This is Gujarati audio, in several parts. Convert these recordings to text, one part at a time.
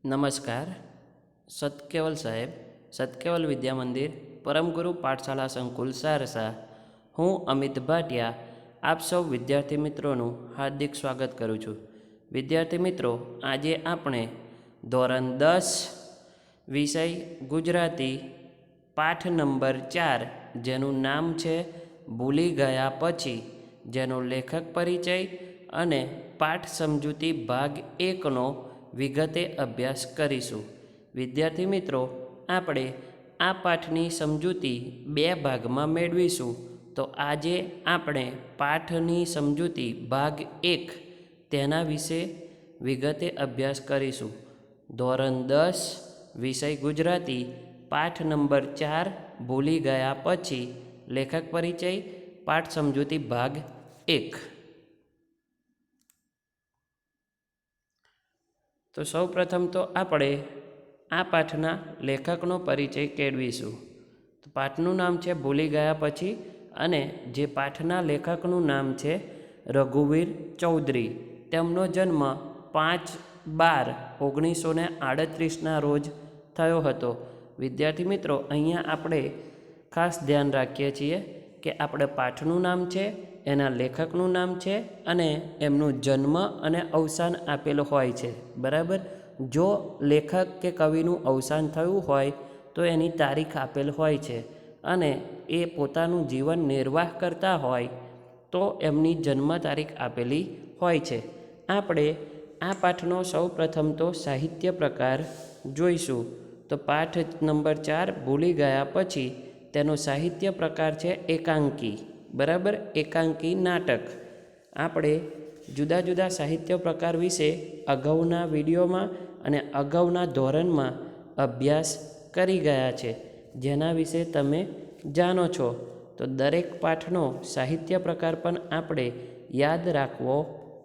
નમસ્કાર. સતકેવલ સાહેબ, સતકેવલ વિદ્યા મંદિર, પરમગુરુ પાઠશાળા સંકુલ સારસા. હું અમિત ભાટિયા આપ સૌ વિદ્યાર્થી મિત્રોનું હાર્દિક સ્વાગત કરું છું. વિદ્યાર્થી મિત્રો, આજે આપણે ધોરણ 10 વિષય ગુજરાતી પાઠ નંબર 4, જેનું નામ છે ભૂલી ગયા પછી, જેનો લેખક પરિચય અને પાઠ સમજૂતી ભાગ 1નો વિગતે અભ્યાસ કરીશું. વિદ્યાર્થી મિત્રો, આપણે આ પાઠની સમજૂતી 2 ભાગમાં મેળવીશું. તો આજે આપણે પાઠની સમજૂતી ભાગ 1 તેના વિશે વિગતે અભ્યાસ કરીશું. ધોરણ 10 વિષય ગુજરાતી પાઠ નંબર 4 ભૂલી ગયા પછી, લેખક પરિચય, પાઠ સમજૂતી ભાગ 1. તો સૌ પ્રથમ તો આપણે આ પાઠના લેખકનો પરિચય કેળવીશું. તો પાઠનું નામ છે ભૂલી ગયા પછી, અને જે પાઠના લેખકનું નામ છે રઘુવીર ચૌધરી. તેમનો જન્મ 5/12/1938ના રોજ થયો હતો. વિદ્યાર્થી મિત્રો, અહીંયા આપણે ખાસ ધ્યાન રાખીએ છીએ કે આપણે પાઠનું નામ છે, એના લેખકનું નામ છે અને એમનું જન્મ અને અવસાન આપેલું હોય છે. બરાબર. જો લેખક કે કવિનું અવસાન થયું હોય તો એની તારીખ આપેલ હોય છે, અને એ પોતાનું જીવન નિર્વાહ કરતા હોય તો એમની જન્મ તારીખ આપેલી હોય છે. આપણે આ પાઠનો સૌ પ્રથમ તો સાહિત્ય પ્રકાર જોઈશું. તો પાઠ નંબર 4 ભૂલી ગયા પછી, તેનો સાહિત્ય પ્રકાર છે એકાંકી. બરાબર. એકાંકી નાટક. આપણે જુદા જુદા સાહિત્ય પ્રકાર વિશે અગાઉના વિડીયોમાં અને અગાઉના ધોરણમાં અભ્યાસ કરી ગયા છે, જેના વિશે તમે જાણો છો. તો દરેક પાઠનો સાહિત્ય પ્રકાર પણ આપણે યાદ રાખવો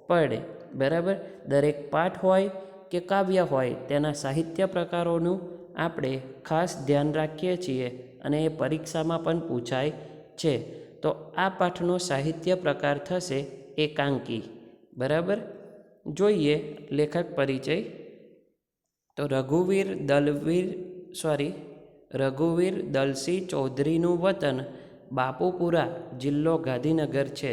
પડે. બરાબર. દરેક પાઠ હોય કે કાવ્ય હોય, તેના સાહિત્ય પ્રકારોનું આપણે ખાસ ધ્યાન રાખીએ છીએ, અને એ પરીક્ષામાં પણ પૂછાય છે. તો આ પાઠનો સાહિત્ય પ્રકાર થશે એકાંકી. બરાબર. જોઈએ લેખક પરિચય. તો રઘુવીર દલસિંહ ચૌધરીનું વતન બાપુપુરા, જિલ્લો ગાંધીનગર છે.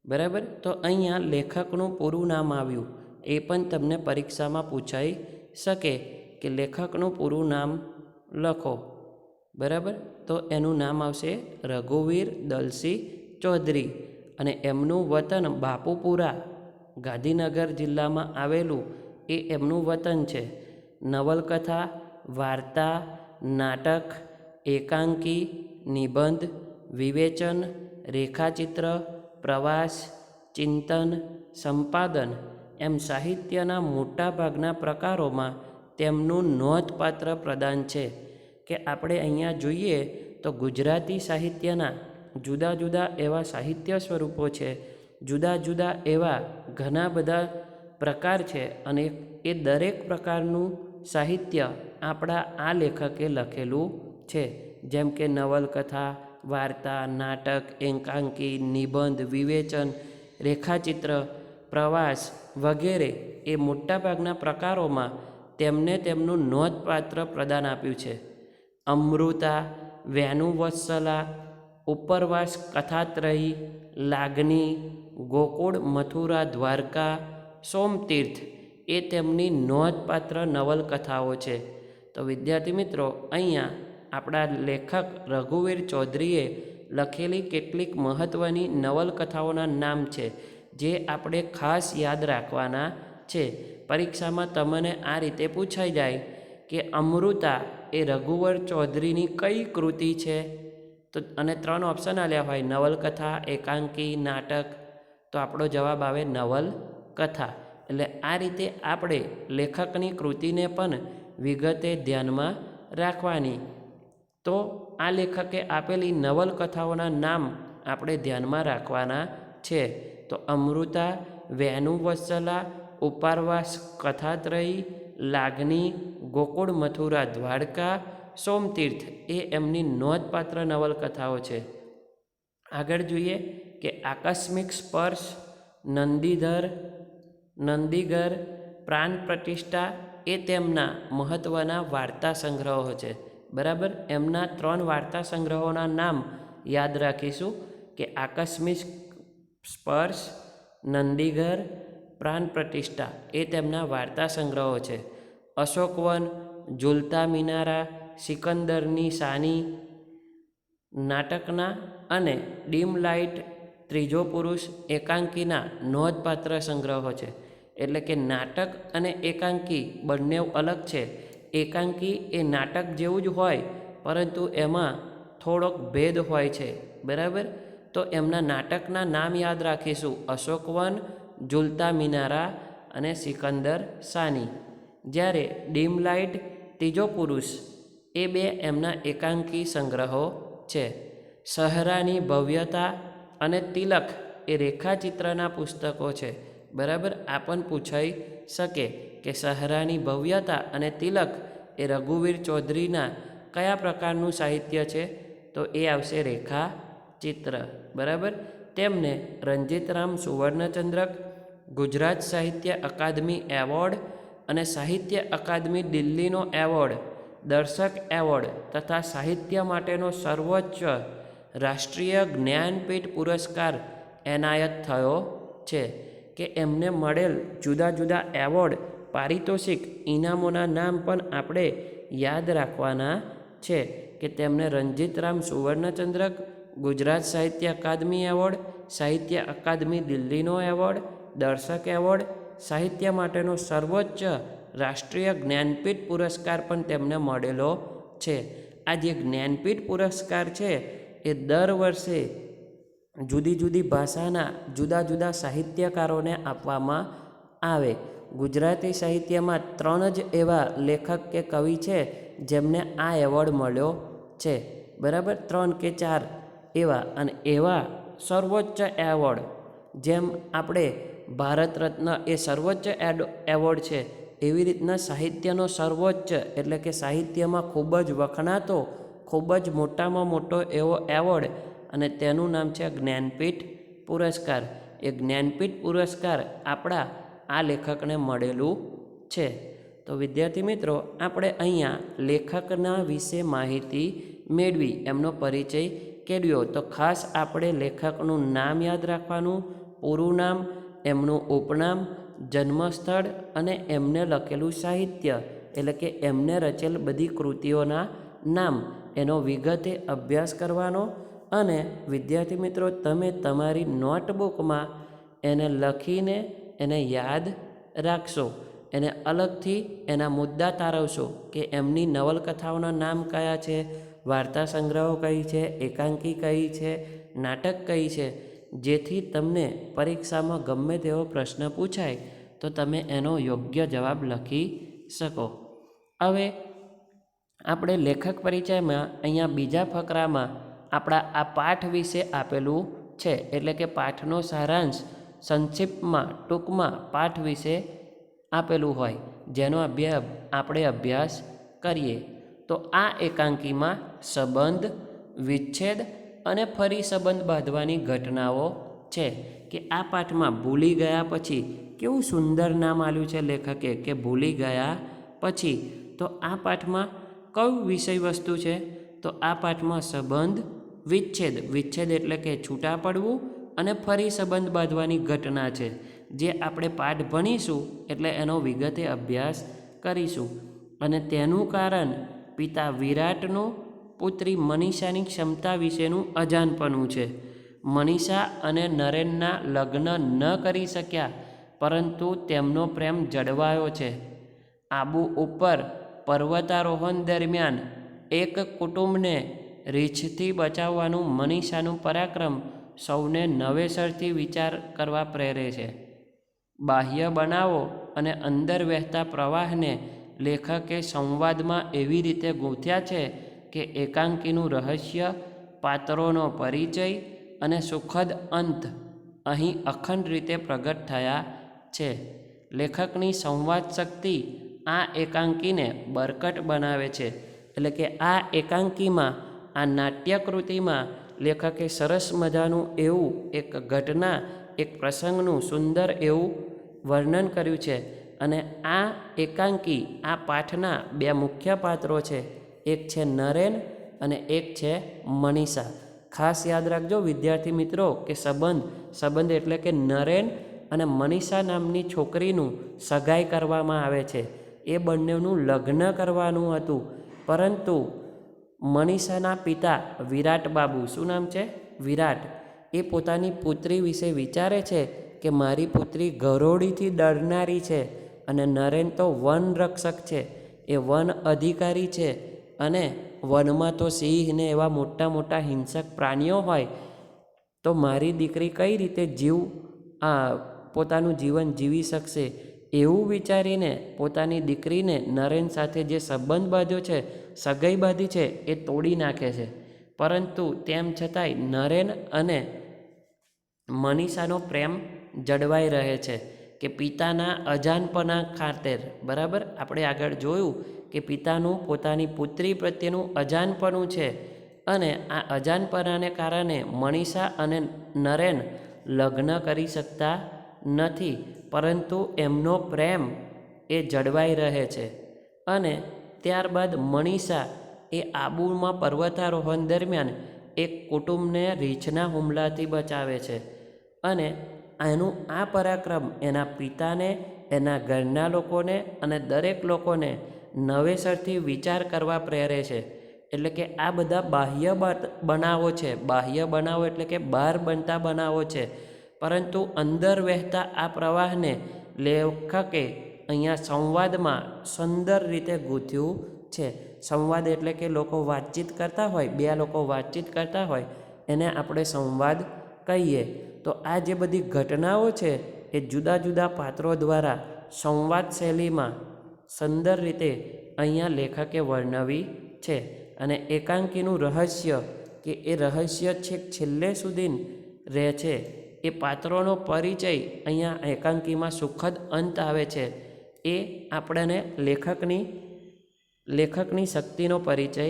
બરાબર. તો અહીંયા લેખકનું પૂરું નામ આવ્યું, એ પણ તમને પરીક્ષામાં પૂછાઈ શકે કે લેખકનું પૂરું નામ લખો. બરાબર. તો એનું નામ આવશે રઘુવીર દલસિંહ ચૌધરી, અને એમનું વતન બાપુપુરા, ગાંધીનગર જિલ્લામાં આવેલું એ એમનું વતન છે. નવલકથા, વાર્તા, નાટક, એકાંકી, નિબંધ, વિવેચન, રેખાચિત્ર, પ્રવાસ, ચિંતન, સંપાદન એમ સાહિત્યના મોટાભાગના પ્રકારોમાં તેમનું નોંધપાત્ર પ્રદાન છે. કે આપણે અહીંયા જોઈએ તો ગુજરાતી સાહિત્યના જુદા જુદા એવા સાહિત્ય સ્વરૂપો છે, જુદા જુદા એવા ઘણા બધા પ્રકાર છે, અને એ દરેક પ્રકારનું સાહિત્ય આપણા આ લેખકે લખેલું છે. જેમ કે નવલકથા, વાર્તા, નાટક, એકાંકી, નિબંધ, વિવેચન, રેખાચિત્ર, પ્રવાસ વગેરે એ મોટાભાગના પ્રકારોમાં તેમને તેમનું નોંધપાત્ર પ્રદાન આપ્યું છે. અમૃતા, વેણુવત્સલા, ઉપરવાસ કથાત્રયી, લાગણી, ગોકુળ મથુરા દ્વારકા, સોમતીર્થ એ તેમની નોંધપાત્ર નવલકથાઓ છે. તો વિદ્યાર્થી મિત્રો, અહીંયા આપણા લેખક રઘુવીર ચૌધરીએ લખેલી કેટલીક મહત્ત્વની નવલકથાઓના નામ છે, જે આપણે ખાસ યાદ રાખવાના છે. પરીક્ષામાં તમને આ રીતે પૂછાઈ જાય કે અમૃતા એ રઘુવીર ચૌધરીની કઈ કૃતિ છે? તો અને 3 ઓપ્શન આપ્યા હોય, નવલકથા, એકાંકી, નાટક. તો આપણો જવાબ આવે નવલકથા. એટલે આ રીતે આપણે લેખકની કૃતિને પણ વિગતે ધ્યાનમાં રાખવાની. તો આ લેખકે આપેલી નવલકથાઓના નામ આપણે ધ્યાનમાં રાખવાના છે. તો અમૃતા, વેણુવત્સલા, ઉપરવાસ કથાત્રયી, લાગણી, ગોકુળ મથુરા દ્વારકા, સોમતીર્થ એ એમની નોંધપાત્ર નવલકથાઓ છે. આગળ જોઈએ કે આકસ્મિક સ્પર્શ, નંદીઘર, પ્રાણ પ્રતિષ્ઠા, એ તેમના મહત્ત્વના વાર્તા સંગ્રહો છે. બરાબર, એમના 3 વાર્તા સંગ્રહોના નામ યાદ રાખીશું કે આકસ્મિક સ્પર્શ, નંદીઘર, પ્રાણ પ્રતિષ્ઠા એ તેમના વાર્તા સંગ્રહો છે. અશોકવન, ઝૂલતા મિનારા, સિકંદરની સાની નાટકના અને ડીમ લાઇટ ત્રીજો પુરુષ એકાંકીના નોંધપાત્ર સંગ્રહો છે. એટલે કે નાટક અને એકાંકી બંને અલગ છે. એકાંકી એ નાટક જેવું જ હોય, પરંતુ એમાં થોડોક ભેદ હોય છે. બરાબર, તો એમના નાટકના નામ યાદ રાખીશું: અશોકવન, ઝૂલતા મિનારા અને સિકંદર સાની. જ્યારે ડીમ લાઇટ ત્રીજો પુરુષ એ 2 એમના એકાંકી સંગ્રહો છે. સહરાની ભવ્યતા અને તિલક એ રેખાચિત્રના પુસ્તકો છે. બરાબર, આ પણ પૂછાઈ શકે કે સહરાની ભવ્યતા અને તિલક એ રઘુવીર ચૌધરીના કયા પ્રકારનું સાહિત્ય છે? તો એ આવશે રેખાચિત્ર. બરાબર, તેમને રંજીતરામ સુવર્ણચંદ્રક, ગુજરાત સાહિત્ય અકાદમી એવોર્ડ અને સાહિત્ય અકાદમી દિલ્હીનો એવોર્ડ, દર્શક એવોર્ડ તથા સાહિત્ય માટેનો સર્વોચ્ચ રાષ્ટ્રીય જ્ઞાનપીઠ પુરસ્કાર એનાયત થયો છે. કે એમને મળેલ જુદા જુદા એવોર્ડ, પારિતોષિક, ઇનામોના નામ પણ આપણે યાદ રાખવાના છે. કે તેમને રંજીતરામ સુવર્ણચંદ્રક, ગુજરાત સાહિત્ય અકાદમી એવોર્ડ, સાહિત્ય અકાદમી દિલ્હીનો એવોર્ડ, દર્શક એવોર્ડ, સાહિત્ય માટેનો સર્વોચ્ચ રાષ્ટ્રીય જ્ઞાનપીઠ પુરસ્કાર પણ તેમને મળેલો છે. આ જે જ્ઞાનપીઠ પુરસ્કાર છે એ દર વર્ષે જુદી જુદી ભાષાના જુદા જુદા સાહિત્યકારોને આપવામાં આવે. ગુજરાતી સાહિત્યમાં 3 જ એવા લેખક કે કવિ છે જેમને આ એવોર્ડ મળ્યો છે. બરાબર, 3 કે 4 એવા. અને એવા સર્વોચ્ચ એવોર્ડ, જેમ આપણે ભારત રત્ન એ સર્વોચ્ચ એવોર્ડ છે, એવી રીતના સાહિત્યનો સર્વોચ્ચ એટલે કે સાહિત્યમાં ખૂબ જ વખણાતો, ખૂબ જ મોટામાં મોટો એવો એવોર્ડ, અને તેનું નામ છે જ્ઞાનપીઠ પુરસ્કાર. એ જ્ઞાનપીઠ પુરસ્કાર આપણા આ લેખકને મળેલું છે. તો વિદ્યાર્થી મિત્રો, આપણે અહીંયા લેખકના વિશે માહિતી મેળવી, એમનો પરિચય કેળવ્યો. તો ખાસ આપણે લેખકનું નામ યાદ રાખવાનું, પૂરું નામ, એમનું ઉપનામ, જન્મસ્થળ અને એમને લખેલું સાહિત્ય એટલે કે એમને રચેલ બધી કૃતિઓના નામ, એનો વિગતે અભ્યાસ કરવાનો. અને વિદ્યાર્થી મિત્રો, તમે તમારી નોટબુકમાં એને લખીને એને યાદ રાખશો. એને અલગથી એના મુદ્દા તારવશો કે એમની નવલકથાઓના નામ કયા છે, વાર્તા સંગ્રહો કઈ છે, એકાંકી કઈ છે, નાટક કઈ છે, જેથી તમને પરીક્ષામાં ગમે તેવો પ્રશ્ન પૂછાય તો તમે એનો યોગ્ય જવાબ લખી શકો. હવે આપણે લેખક પરિચયમાં અહીંયા બીજા ફકરામાં આપણા આ પાઠ વિશે આપેલું છે. એટલે કે પાઠનો સારાંશ સંક્ષિપ્તમાં, ટૂંકમાં પાઠ વિશે આપેલું હોય, જેનો આપણે અભ્યાસ કરીએ. તો આ એકાંકીમાં સંબંધ, વિચ્છેદ અને ફરી સંબંધ બાંધવાની ઘટનાઓ છે. કે આ પાઠમાં ભૂલી ગયા પછી, કેવું સુંદર નામ આપ્યું છે લેખકે કે ભૂલી ગયા પછી. તો આ પાઠમાં કયું વિષય વસ્તુ છે? તો આ પાઠમાં સંબંધ, વિચ્છેદ, વિચ્છેદ એટલે કે છૂટા પડવું, અને ફરી સંબંધ બાંધવાની ઘટના છે. જે આપણે પાઠ ભણીશું એટલે એનો વિગતે અભ્યાસ કરીશું. અને તેનું કારણ પિતા વિરાટનું પુત્રી મનીષાની ક્ષમતા વિશેનું અજાણપણું છે. મનીષા અને નરેનના લગ્ન ન કરી શક્યા, પરંતુ તેમનો પ્રેમ જળવાયો છે. આબુ ઉપર પર્વતારોહણ દરમિયાન એક કુટુંબને રીછથી બચાવવાનું મનીષાનું પરાક્રમ સૌને નવેસરથી વિચાર કરવા પ્રેરે છે. બાહ્ય બનાવો અને અંદર વહેતા પ્રવાહને લેખકે સંવાદમાં એવી રીતે ગૂંથ્યા છે કે એકાંકીનું રહસ્ય, પાત્રોનો પરિચય અને સુખદ અંત અહીં અખંડ રીતે પ્રગટ થયા છે. લેખકની સંવાદ શક્તિ આ એકાંકીને બરકટ બનાવે છે. એટલે કે આ એકાંકીમાં, આ નાટ્યકૃતિમાં લેખકે સરસ મજાનું એવું એક ઘટના, એક પ્રસંગનું સુંદર એવું વર્ણન કર્યું છે. અને આ એકાંકી આ પાઠના બે મુખ્ય પાત્રો છે, એક છે નરેન અને એક છે મનીષા. ખાસ યાદ રાખજો વિદ્યાર્થી મિત્રો કે સંબંધ એટલે કે નરેન અને મનીષા નામની છોકરીનું સગાઈ કરવામાં આવે છે. એ બંનેનું લગ્ન કરવાનું હતું, પરંતુ મનીષાના પિતા વિરાટ બાબુ, શું નામ છે? વિરાટ, એ પોતાની પુત્રી વિશે વિચારે છે કે મારી પુત્રી ગરોળીથી ડરનારી છે અને નરેન તો વન રક્ષક છે, એ વન અધિકારી છે અને વનમાં તો સિંહ ને એવા મોટા મોટા હિંસક પ્રાણીઓ હોય, તો મારી દીકરી કઈ રીતે પોતાનું જીવન જીવી શકશે? એવું વિચારીને પોતાની દીકરીને નરેન સાથે જે સંબંધ બાંધ્યો છે, સગાઈ બાંધી છે, એ તોડી નાખે છે. પરંતુ તેમ છતાંય નરેન અને મનીષાનો પ્રેમ જળવાઈ રહે છે કે પિતાના અજાનપણા ખાતર. બરાબર, આપણે આગળ જોયું કે પિતાનું પોતાની પુત્રી પ્રત્યેનું અજાનપણું છે અને આ અજાનપણાને કારણે મનીષા અને નરેન લગ્ન કરી શકતા નથી, પરંતુ એમનો પ્રેમ એ જળવાઈ રહે છે. અને ત્યારબાદ મનીષા એ આબુમાં પર્વતારોહણ દરમિયાન એક કુટુંબને રીંછના હુમલાથી બચાવે છે અને એનું આ પરાક્રમ એના પિતાને, એના ઘરના લોકોને અને દરેક લોકોને નવેસરથી વિચાર કરવા પ્રેરે છે. એટલે કે આ બધા બાહ્ય બનાવો છે, બાહ્ય બનાવો એટલે કે બહાર બનતા બનાવો છે, પરંતુ અંદર વહેતા આ પ્રવાહને લેખકે અહીંયા સંવાદમાં સુંદર રીતે ગૂંથ્યું છે. સંવાદ એટલે કે લોકો વાતચીત કરતા હોય, બે લોકો વાતચીત કરતા હોય, એને આપણે સંવાદ કહીએ. તો આ જે બધી ઘટનાઓ છે એ જુદા જુદા પાત્રો દ્વારા સંવાદ શૈલીમાં સુંદર રીતે અહીંયા લેખકે વર્ણવી છે. અને એકાંકીનું રહસ્ય કે એ રહસ્ય છેક છેલ્લે સુધી રહે છે. એ પાત્રોનો પરિચય અહીંયા એકાંકીમાં સુખદ અંત આવે છે. એ આપણને લેખકની શક્તિનો પરિચય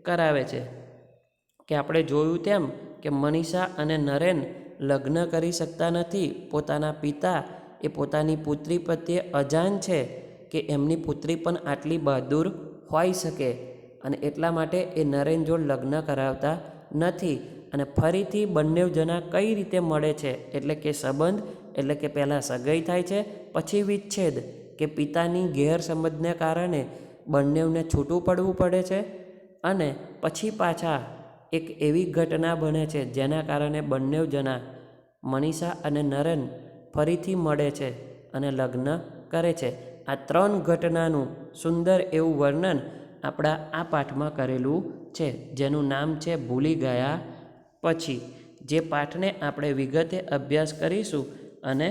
કરાવે છે. કે આપણે જોયું તેમ કે મનીષા અને નરેન લગ્ન કરી શકતા નથી. પોતાના પિતા એ પોતાની પુત્રી પ્રત્યે અજાણ છે કે એમની પુત્રી પણ આટલી બહાદુર હોઈ શકે, અને એટલા માટે એ નરેન જોડે લગ્ન કરાવતા નથી. અને ફરીથી બંને જણા કઈ રીતે મળે છે, એટલે કે સંબંધ એટલે કે પહેલાં સગાઈ થાય છે, પછી વિચ્છેદ કે પિતાની ગેરસમજને કારણે બંનેને છૂટું પડવું પડે છે, અને પછી પાછા એક એવી ઘટના બને છે જેના કારણે બંને જણા મનીષા અને નરેન ફરીથી મળે છે અને લગ્ન કરે છે. આ ત્રણ ઘટનાનું સુંદર એવું વર્ણન આપણા આ પાઠમાં કરેલું છે, જેનું નામ છે ભૂલી ગયા પછી. જે પાઠને આપણે વિગતે અભ્યાસ કરીશું અને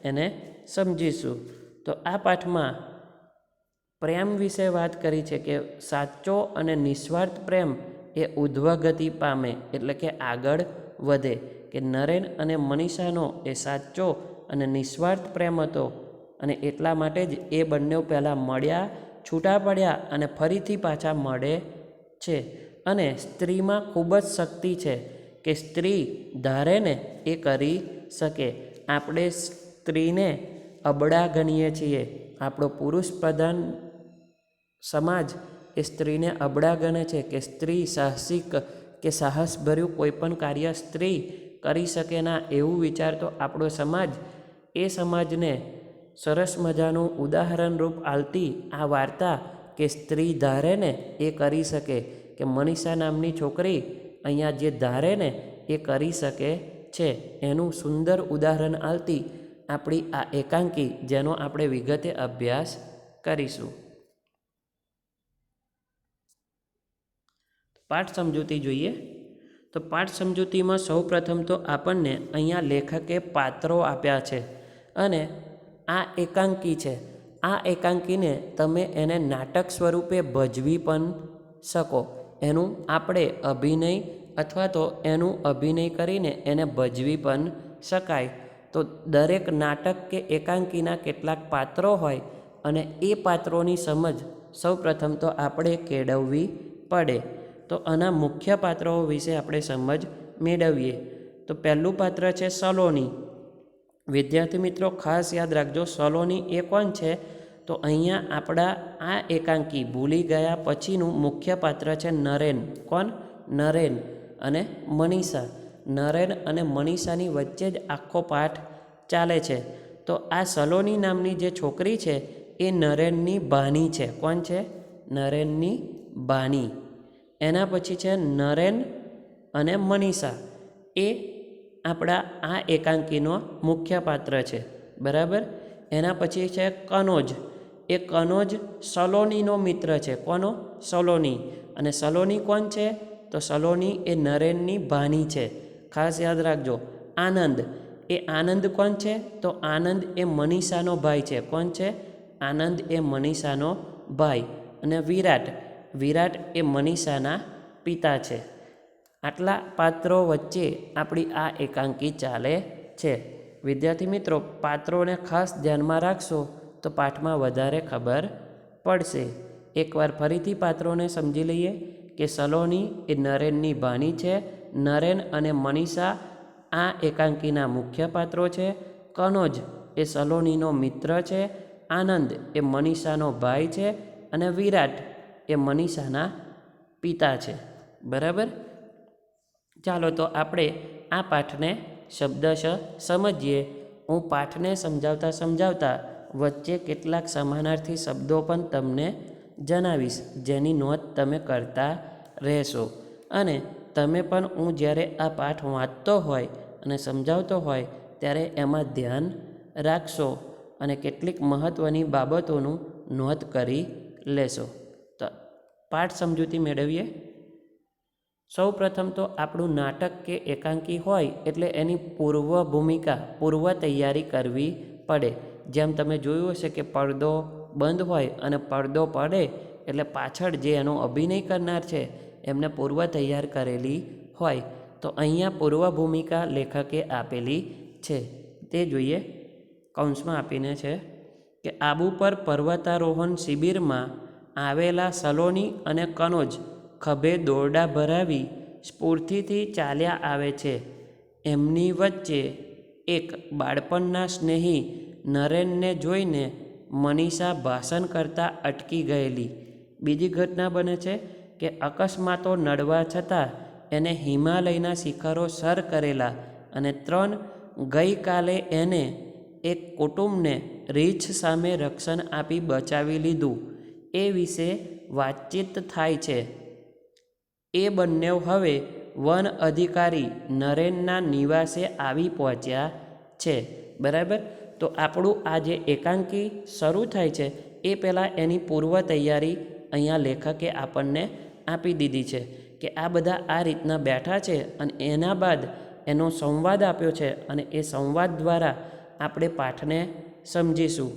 એને સમજીશું. તો આ પાઠમાં પ્રેમ વિશે વાત કરી છે કે સાચો અને નિસ્વાર્થ પ્રેમ એ ઉધ્વગતિ પામે, એટલે કે આગળ વધે. કે નરેન અને મનીષાનો એ સાચો અને નિસ્વાર્થ પ્રેમ હતો, અને એટલા માટે જ એ બંને પહેલાં મળ્યા, છૂટા પડ્યા અને ફરીથી પાછા મળે છે. અને સ્ત્રીમાં ખૂબ જ શક્તિ છે કે સ્ત્રી ધારે ને એ કરી શકે. આપણે સ્ત્રીને અબળા ગણીએ છીએ. આપણો પુરુષ પ્રધાન સમાજ એ સ્ત્રીને અબળા ગણે છે કે સ્ત્રી સાહસિક કે સાહસભર્યું કોઈ પણ કાર્ય સ્ત્રી કરી શકે ના, એવું વિચારતો આપણો સમાજ એ સમાજને સરસ મજાનું ઉદાહરણરૂપ આલતી આ વાર્તા કે સ્ત્રી ધારે ને એ કરી શકે, કે મનીષા નામની છોકરી અહીંયા જે ધારે ને એ કરી શકે છે, એનું સુંદર ઉદાહરણ આલતી આપણી આ એકાંકી, જેનો આપણે વિગતે અભ્યાસ કરીશું. પાઠ સમજૂતી જોઈએ. તો પાઠ સમજૂતીમાં સૌ પ્રથમ તો આપણને અહીંયા લેખકે પાત્રો આપ્યા છે, અને આ એકાંકી છે. આ એકાંકીને તમે એને નાટક સ્વરૂપે ભજવી પણ શકો. એનું આપણે અભિનય અથવા તો એનું અભિનય કરીને એને ભજવી પણ શકાય. તો દરેક નાટક કે એકાંકીના કેટલાક પાત્રો હોય, અને એ પાત્રોની સમજ સૌ પ્રથમ તો આપણે કેળવવી પડે. તો આના મુખ્ય પાત્રો વિશે આપણે સમજ મેળવીએ. તો પહેલું પાત્ર છે સલોની. વિદ્યાર્થી મિત્રો ખાસ યાદ રાખજો, સલોની એ કોણ છે? તો અહીંયા આપણા આ એકાંકી ભૂલી ગયા પછીનું મુખ્ય પાત્ર છે નરેન. કોણ? નરેન અને મનીષા. નરેન અને મનીષાની વચ્ચે જ આખો પાઠ ચાલે છે. તો આ સલોની નામની જે છોકરી છે એ નરેનની બાની છે. કોણ છે? નરેનની બાની. એના પછી છે નરેન અને મનીષા. એ આપણા આ એકાંકીનો મુખ્ય પાત્ર છે. બરાબર. એના પછી છે કનોજ. એ કનોજ સલોનીનો મિત્ર છે. કોનો? સલોની. અને સલોની કોણ છે? તો સલોની એ નરેનની બાની છે. ખાસ યાદ રાખજો. આનંદ. એ આનંદ કોણ છે? તો આનંદ એ મનીષાનો ભાઈ છે. કોણ છે? આનંદ એ મનીષાનો ભાઈ. અને વિરાટ. વિરાટ એ મનીષાના પિતા છે. આટલા પાત્રો વચ્ચે આપણી આ એકાંકી ચાલે છે. વિદ્યાર્થી મિત્રો, પાત્રોને ખાસ ધ્યાનમાં રાખશો તો પાઠમાં વધારે ખબર પડશે. એકવાર ફરીથી પાત્રોને સમજી લઈએ કે સલોની એ નરેનની બાની છે. નરેન અને મનીષા આ એકાંકીના મુખ્ય પાત્રો છે. કનોજ એ સલોનીનો મિત્ર છે. આનંદ એ મનીષાનો ભાઈ છે. અને વિરાટ એ મનીષાના પિતા છે. બરાબર. ચાલો તો આપણે આ પાઠને શબ્દશ સમજીએ. હું પાઠને સમજાવતા વચ્ચે કેટલાક સમાનાર્થી શબ્દો પણ તમને જણાવીશ, જેની નોંધ તમે કરતા રહેશો. અને તમે પણ હું જ્યારે આ પાઠ વાંચતો હોય અને સમજાવતો હોય ત્યારે એમાં ધ્યાન રાખશો અને કેટલીક મહત્ત્વની બાબતોનું નોંધ કરી લેશો. તો પાઠ સમજૂતી મેળવીએ. સૌ પ્રથમ તો આપણું નાટક કે એકાંકી હોય એટલે એની પૂર્વ તૈયારી કરવી પડે. જેમ તમે જોયું હશે કે પડદો બંધ હોય અને પડદો પડે એટલે પાછળ જે એનો અભિનય કરનાર છે એમને પૂર્વ તૈયાર કરેલી હોય. તો અહીંયા પૂર્વ ભૂમિકા લેખકે આપેલી છે. તે જોઈએ. કૌંસમાં આપીને છે કે આબુ પર પર્વતારોહણ શિબિરમાં આવેલા સલોની અને કનોજ ખભે દોરડા ભરાવી સ્ફૂર્તિથી ચાલ્યા આવે છે. એમની વચ્ચે એક બાળપણના સ્નેહી નરેનને જોઈને મનીષા ભાષણ કરતાં અટકી ગયેલી. બીજી ઘટના બને છે કે અકસ્માતો નડવા છતાં એને હિમાલયના શિખરો સર કરેલા અને ગઈકાલે એને એક કુટુંબને રીંછ સામે રક્ષણ આપી બચાવી લીધું એ વિશે વાતચીત થાય છે. એ બંને હવે વન અધિકારી નરેનના નિવાસે આવી પહોંચ્યા છે. બરાબર. તો આપણું આ જે એકાંકી શરૂ થાય છે એ પહેલાં એની પૂર્વ તૈયારી અહીંયા લેખકે આપણને આપી દીધી છે કે આ બધા આ રીતના બેઠા છે અને એના બાદ એનો સંવાદ આપ્યો છે અને એ સંવાદ દ્વારા આપણે પાઠને સમજીશું.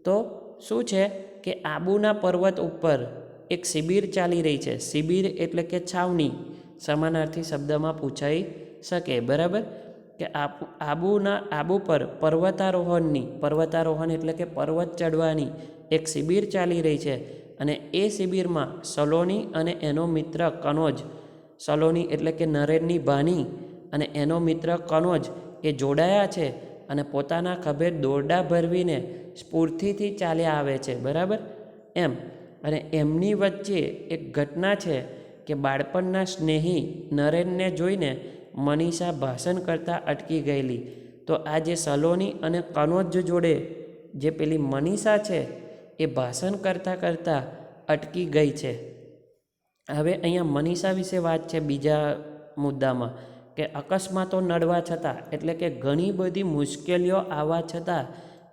તો શું છે કે આબુના પર્વત ઉપર એક શિબિર ચાલી રહી છે. શિબિર એટલે કે છાવણી. સમાનાર્થી શબ્દમાં પૂછાઈ શકે. બરાબર. કે આબુ પર પર્વતારોહણ એટલે કે પર્વત ચડવાની એક શિબિર ચાલી રહી છે. અને એ શિબિરમાં સલોની અને એનો મિત્ર કનોજ, સલોની એટલે કે નરેનની બાની અને એનો મિત્ર કનોજ એ જોડાયા છે અને પોતાના ખભે દોરડા ભરવીને સ્ફૂર્તિથી ચાલ્યા આવે છે. બરાબર. એમ. અને એમની વચ્ચે એક ઘટના છે કે બાળપણના સ્નેહી નરેનને જોઈને મનીષા ભાષણ કરતાં અટકી ગયેલી. તો આ જે સલોની અને કનોજ જોડે જે પેલી મનીષા છે એ ભાષણ કરતાં અટકી ગઈ છે. હવે અહીંયા મનીષા વિશે વાત છે બીજા મુદ્દામાં કે અકસ્માતો નડવા છતાં એટલે કે ઘણી બધી મુશ્કેલીઓ આવવા છતાં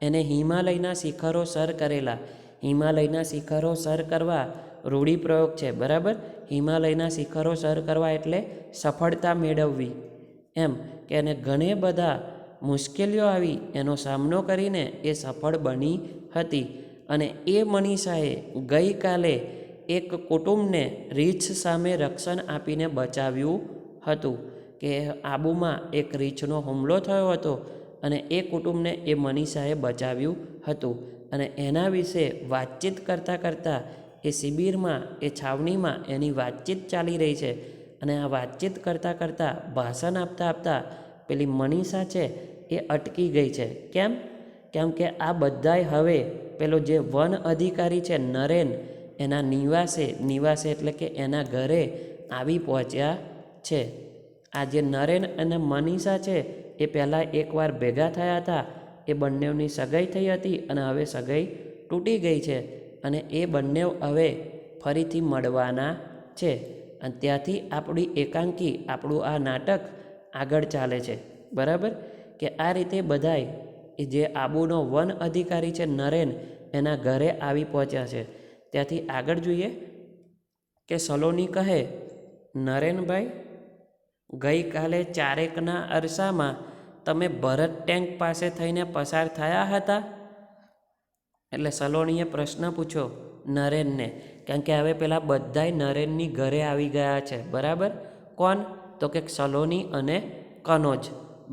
એને હિમાલયના શિખરો સર કરેલા. હિમાલયના શિખરો સર કરવા રૂઢિપ્રયોગ છે. બરાબર. હિમાલયના શિખરો સર કરવા એટલે સફળતા મેળવવી. એમ કે એને ઘણે બધા મુશ્કેલીઓ આવી એનો સામનો કરીને એ સફળ બની હતી. અને એ મનીષાએ ગઈકાલે એક કુટુંબને રીંછ સામે રક્ષણ આપીને બચાવ્યું હતું. કે આબુમાં એક રીંછનો હુમલો થયો હતો અને એ કુટુંબને એ મનીષાએ બચાવ્યું હતું. અને એના વિશે વાતચીત કરતાં એ શિબિરમાં, એ છાવણીમાં એની વાતચીત ચાલી રહી છે. અને આ વાતચીત કરતાં ભાષણ આપતા પેલી મનીષા છે એ અટકી ગઈ છે. કેમ કે આ બધાય હવે પેલો જે વન અધિકારી છે નરેન એના નિવાસે એટલે કે એના ઘરે આવી પહોંચ્યા છે. આ જે નરેન અને મનીષા છે એ પહેલાં એકવાર ભેગા થયા હતા. એ બંનેની સગાઈ થઈ હતી અને હવે સગાઈ તૂટી ગઈ છે અને એ બંને હવે ફરીથી મળવાના છે. અને ત્યાંથી આપણી એકાંકી આપણું આ નાટક આગળ ચાલે છે. બરાબર કે આ રીતે બધાય એ જે આબુનો વન અધિકારી છે નરેન એના ઘરે આવી પહોંચ્યા છે. ત્યાંથી આગળ જોઈએ કે સલોની કહે, નરેનભાઈ, ગઈકાલે 4 અરસામાં તમે ભરત ટેન્ક પાસે થઈને પસાર થયા હતા? એટલે સલોનીએ પ્રશ્ન પૂછ્યો નરેનને, કારણ કે હવે પેલા બધાય નરેનની ઘરે આવી ગયા છે. બરાબર, કોણ? તો કે સલોની અને કનોજ.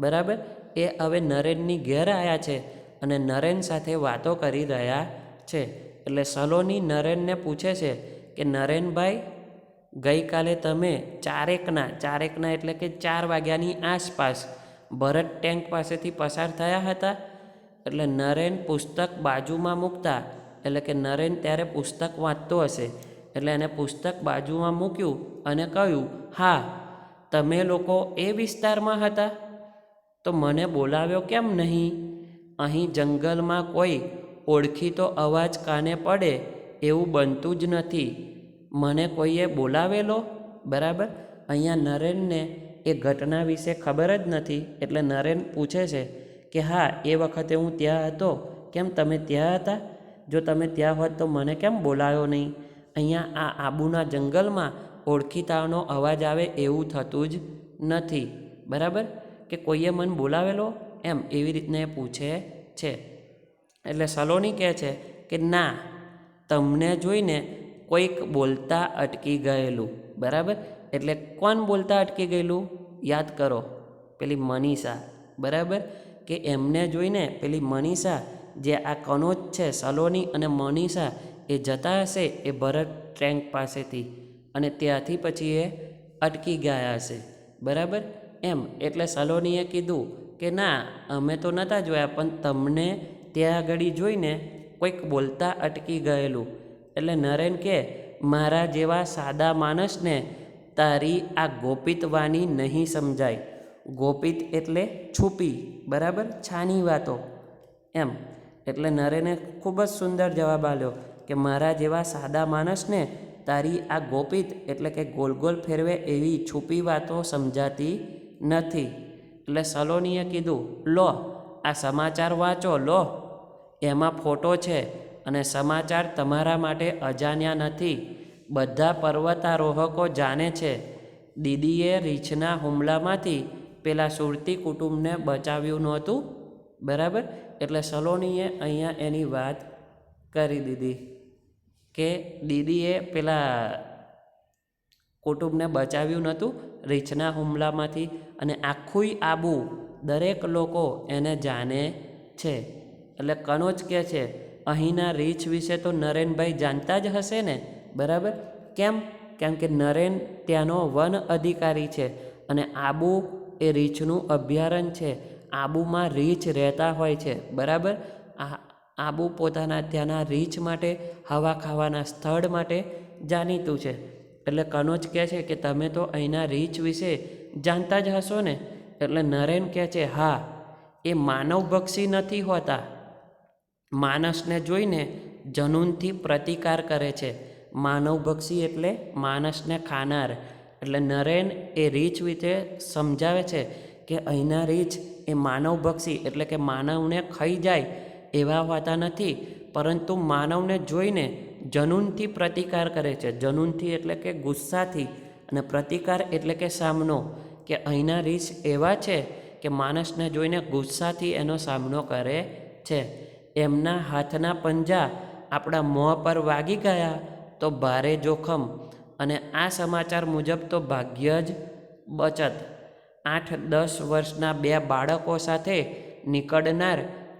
બરાબર, એ હવે નરેનની ઘેર આવ્યા છે અને નરેન સાથે વાતો કરી રહ્યા છે. એટલે સલોની નરેનને પૂછે છે કે નરેનભાઈ, ગઈકાલે તમે 4 એટલે કે 4 વાગ્યાની આસપાસ ભરત ટેન્ક પાસેથી પસાર થયા હતા? એટલે નરેન પુસ્તક બાજુમાં મૂકતા, એટલે કે નરેન ત્યારે પુસ્તક વાંચતો હશે એટલે એને પુસ્તક બાજુમાં મૂક્યું અને કહ્યું, હા, તમે લોકો એ વિસ્તારમાં હતા? તો મને બોલાવ્યો કેમ નહીં? અહીં જંગલમાં કોઈ ઓળખીતો અવાજ કાને પડે એવું બનતું જ નથી. મને કોઈએ બોલાવેલો? બરાબર, અહીંયા નરેનને એ ઘટના વિશે ખબર જ નથી. એટલે નરેન પૂછે છે કે હા, એ વખતે હું ત્યાં હતો. કેમ, તમે ત્યાં હતા? જો તમે ત્યાં હોત તો મને કેમ બોલાવ્યો નહીં? અહીંયા આ આબુના જંગલમાં ઓળખીતાનો અવાજ આવે એવું થતું જ નથી. બરાબર, કે કોઈએ મને બોલાવેલો એમ એવી રીતના એ પૂછે છે. એટલે સલોની કહે છે કે ના, તમને જોઈને કોઈક બોલતા અટકી ગયેલું. બરાબર, એટલે કોણ બોલતા અટકી ગયેલું? યાદ કરો, પેલી મનીષા. બરાબર, કે એમને જોઈને પેલી મનીષા, જે આ કનોજ છે, સલોની અને મનીષા એ જતા હશે એ ભરત ટેન્ક પાસેથી અને ત્યાંથી પછી એ અટકી ગયા હશે. બરાબર, એમ. એટલે સલોનીએ કીધું કે ના, અમે તો નહોતા જોયા, પણ તમને ત્યાં આગળ જોઈને કોઈક બોલતા અટકી ગયેલું. એટલે નરેન કે, મારા જેવા સાદા માણસને તારી આ ગોપિત વાણી નહીં સમજાય. ગોપિત એટલે છુપી. બરાબર, છાની વાતો એમ. એટલે નરેને ખૂબ જ સુંદર જવાબ આપ્યો કે મારા જેવા સાદા માણસને તારી આ ગોપિત એટલે કે ગોલ ગોલ ફેરવે એવી છુપી વાતો સમજાતી નથી. એટલે સલોનીએ કીધું, લો, આ સમાચાર વાંચો, લો, એમાં ફોટો છે અને સમાચાર તમારા માટે અજાણ્યા નથી. બધા પર્વતારોહકો જાણે છે. દીદીએ રીંછના હુમલામાંથી પેલા સુરતી કુટુંબને બચાવ્યું નહોતું. બરાબર, એટલે સલોનીએ અહીંયા એની વાત કરી દીધી કે દીદીએ પેલા કુટુંબને બચાવ્યું નહોતું રીંછના હુમલામાંથી, અને આખું આબુ દરેક લોકો એને જાણે છે. એટલે કનોજ કહે છે, અહીંના રીંછ વિશે તો નરેનભાઈ જાણતા જ હશે ને? બરાબર, કેમ? કેમ કે નરેન ત્યાંનો વન અધિકારી છે અને આબુ એ રીંછનું અભયારણ્ય છે. આબુમાં રીંછ રહેતા હોય છે. બરાબર, આબુ પોતાના ત્યાંના રીંછ માટે, હવા ખાવાના સ્થળ માટે જાણીતું છે. એટલે કનોજ કહે છે કે તમે તો અહીંના રીંછ વિશે જાણતા જ હશો ને? એટલે નરેન કહે છે, હા, એ માનવભક્ષી નથી હોતા. માણસને જોઈને જનૂનથી પ્રતિકાર કરે છે. માનવભક્ષી એટલે માણસને ખાનાર. એટલે નરેન એ રીંછ વિશે સમજાવે છે કે અહીંના રીંછ એ માનવભક્ષી એટલે કે માનવને ખાઈ જાય એવા હોતા નથી, પરંતુ માનવને જોઈને જનૂનથી પ્રતિકાર કરે છે. જનૂનથી એટલે કે ગુસ્સાથી, અને પ્રતિકાર એટલે કે સામનો. કે અહીંના રીંછ એવા છે કે માણસને જોઈને ગુસ્સાથી એનો સામનો કરે છે. એમના હાથના પંજા આપણા મોં પર વાગી ગયા તો ભારે જોખમ, અને આ સમાચાર મુજબ તો ભાગ્ય જ બચત. 8-10 વર્ષના 2 બાળકો સાથે નીકળનાર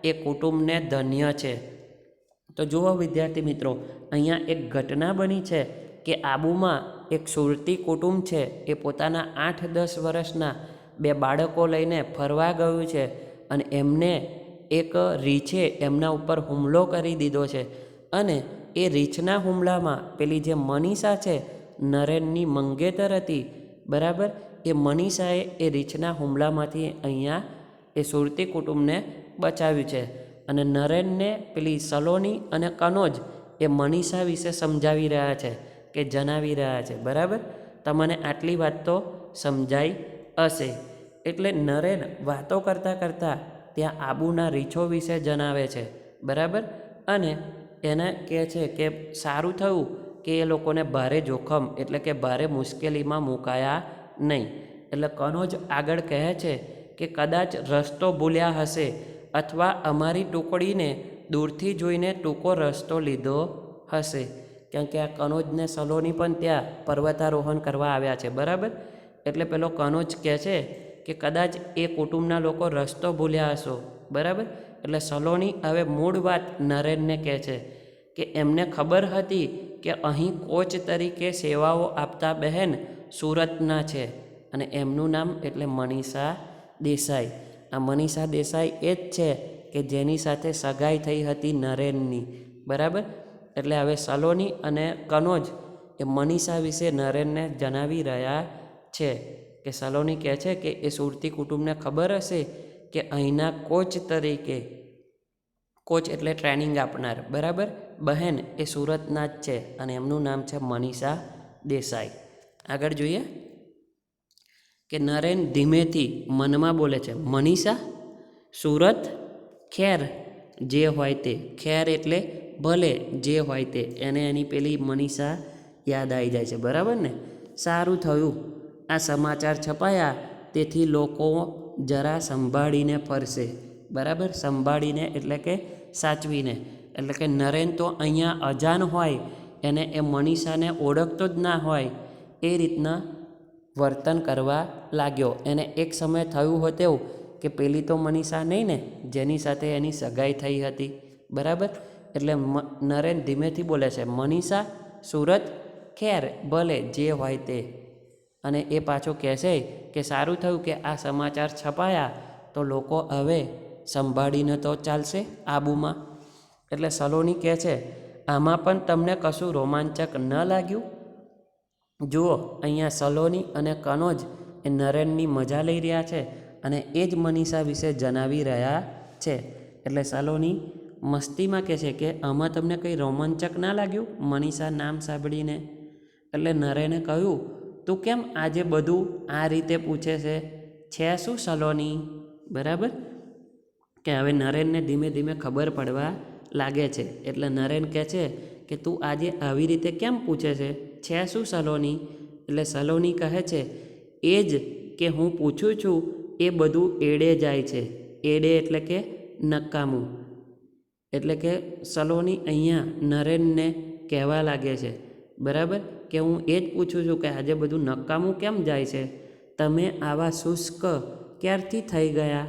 એ કુટુંબને ધન્ય છે. તો જુઓ વિદ્યાર્થી મિત્રો, અહીંયા એક ઘટના બની છે કે આબુમાં એક સુરતી કુટુંબ છે, એ પોતાના 8-10 વર્ષના 2 બાળકો લઈને ફરવા ગયું છે અને એમને એક રીંછે એમના ઉપર હુમલો કરી દીધો છે અને એ રીંછના હુમલામાં પેલી જે મનીષા છે, નરેનની મંગેતર હતી, બરાબર, એ મનીષાએ એ રીંછના હુમલામાંથી અહીંયા એ સુરતી કુટુંબને બચાવ્યું છે. અને નરેનને પેલી સલોની અને કનોજ એ મનીષા વિશે સમજાવી રહ્યા છે કે જણાવી રહ્યા છે, બરાબર. તમને આટલી વાત તો સમજાઈ હશે. એટલે નરેન વાતો કરતાં કરતાં ત્યાં આબુના રીંછો વિશે જણાવે છે, બરાબર. અને એને કહે છે કે સારું થયું કે એ લોકોને ભારે જોખમ એટલે કે ભારે મુશ્કેલીમાં મુકાયા નહીં. એટલે કનોજ આગળ કહે છે કે કદાચ રસ્તો ભૂલ્યા હશે અથવા અમારી ટુકડીને દૂરથી જોઈને ટૂંકો રસ્તો લીધો હશે. કેમ કે આ કનોજને સલોની પણ ત્યાં પર્વતારોહણ કરવા આવ્યા છે, બરાબર. એટલે પેલો કનોજ કહે છે કે કદાચ એ કુટુંબના લોકો રસ્તો ભૂલ્યા હશો, બરાબર. એટલે સલોની હવે મૂળ વાત નરેનને કહે છે કે એમને ખબર હતી કે અહીં કોચ તરીકે સેવાઓ આપતા બહેન સુરતના છે અને એમનું નામ એટલે મનીષા દેસાઈ. આ મનીષા દેસાઈ એ જ છે કે જેની સાથે સગાઈ થઈ હતી નરેનની, બરાબર. એટલે હવે સલોની અને કનોજ એ મનીષા વિશે નરેનને જણાવી રહ્યા છે કે સલોની કહે છે કે એ સુરતી કુટુંબને ખબર હશે કે અહીંના કોચ તરીકે, કોચ એટલે ટ્રેનિંગ આપનાર, બરાબર, બહેન એ સુરતના જ છે અને એમનું નામ છે મનીષા દેસાઈ. આગળ જોઈએ કે નરેન ધીમેથી મનમાં બોલે છે, મનીષા, સુરત, ખેર જે હોય તે. ખેર એટલે ભલે જે હોય તે. એને એની પેલી મનીષા યાદ આવી જાય છે, બરાબર ને. સારું થયું આ સમાચાર છપાયા, તેથી લોકો જરા સંભાળીને ફરશે, બરાબર. સંભાળીને એટલે કે સાચવીને. એટલે કે નરેન તો અહીંયા અજાણ હોય, એને એ મનીષાને ઓળખતો જ ના હોય એ રીતના વર્તન કરવા લાગ્યો. એને એક સમય થયું હોય તેવું કે પેલી તો મનીષા નહીં ને જેની સાથે એની સગાઈ થઈ હતી, બરાબર. એટલે નરેન ધીમેથી બોલે છે, મનીષા, સુરત, ખેર ભલે જે હોય તે. અને એ પાછો કહેશે કે સારું થયું કે આ સમાચાર છપાયા, તો લોકો હવે સંભાળીને તો ચાલશે આબુમાં. એટલે સલોની કહે છે, આમાં પણ તમને કશું રોમાંચક ન લાગ્યું? જુઓ, અહીંયા સલોની અને કનોજ એ નરેનની મજા લઈ રહ્યા છે અને એ જ મનીષા વિશે જણાવી રહ્યા છે. એટલે સલોની મસ્તીમાં કહે છે કે આમાં તમને કંઈ રોમાંચક ના લાગ્યું મનીષા નામ સાંભળીને? એટલે નરેને કહ્યું, તું કેમ આજે બધું આ રીતે પૂછે છે શું સલોની? બરાબર. કે હવે નરેનને ધીમે ધીમે ખબર પડવા લાગે છે. એટલે નરેન કહે છે કે તું આજે આવી રીતે કેમ પૂછે છે શું સલોની? એટલે સલોની કહે છે, એ જ કે હું પૂછું છું એ બધું એડે જાય છે. એડે એટલે કે નકામું. એટલે કે સલોની અહીંયા નરેનને કહેવા લાગે છે, બરાબર, કે હું એ જ પૂછું છું કે આજે બધું નકામું કેમ જાય છે? તમે આવા શુષ્ક ક્યારથી થઈ ગયા?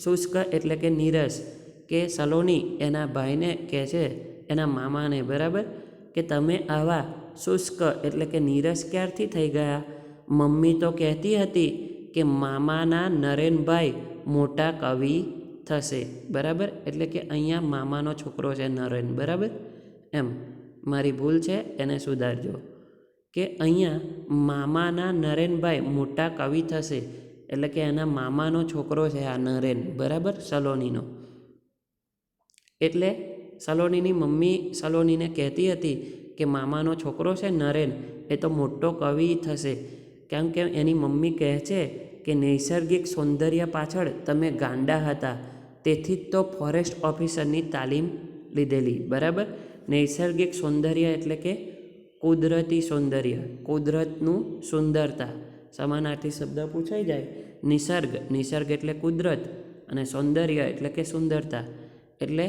શુષ્ક એટલે કે નીરસ. કે સલોની એના ભાઈને કહે છે, એના મામાને, બરાબર, કે તમે આવા શુષ્ક એટલે કે નીરસ ક્યારથી થઈ ગયા? મમ્મી તો કહેતી હતી કે મામાના નરેનભાઈ મોટા કવિ થશે, બરાબર. એટલે કે અહીંયા મામાનો છોકરો છે નરેન, બરાબર. એમ મારી ભૂલ છે, એને સુધારજો. કે અહીંયા મામાના નરેનભાઈ મોટા કવિ થશે. એટલે કે એના મામાનો છોકરો છે આ નરેન, બરાબર, સલોનીનો. એટલે સલોનીની મમ્મી સલોનીને કહેતી હતી કે મામાનો છોકરો છે નરેન, એ તો મોટો કવિ થશે. કેમ કે એની મમ્મી કહે છે કે નૈસર્ગિક સૌંદર્ય પાછળ તમે ગાંડા હતા, તેથી જ તો ફોરેસ્ટ ઓફિસરની તાલીમ લીધેલી, બરાબર. નૈસર્ગિક સૌંદર્ય એટલે કે કુદરતી સૌંદર્ય, કુદરતનું સુંદરતા. સમાનાર્થી શબ્દ પૂછાઈ જાય. નિસર્ગ એટલે કુદરત અને સૌંદર્ય એટલે કે સુંદરતા. એટલે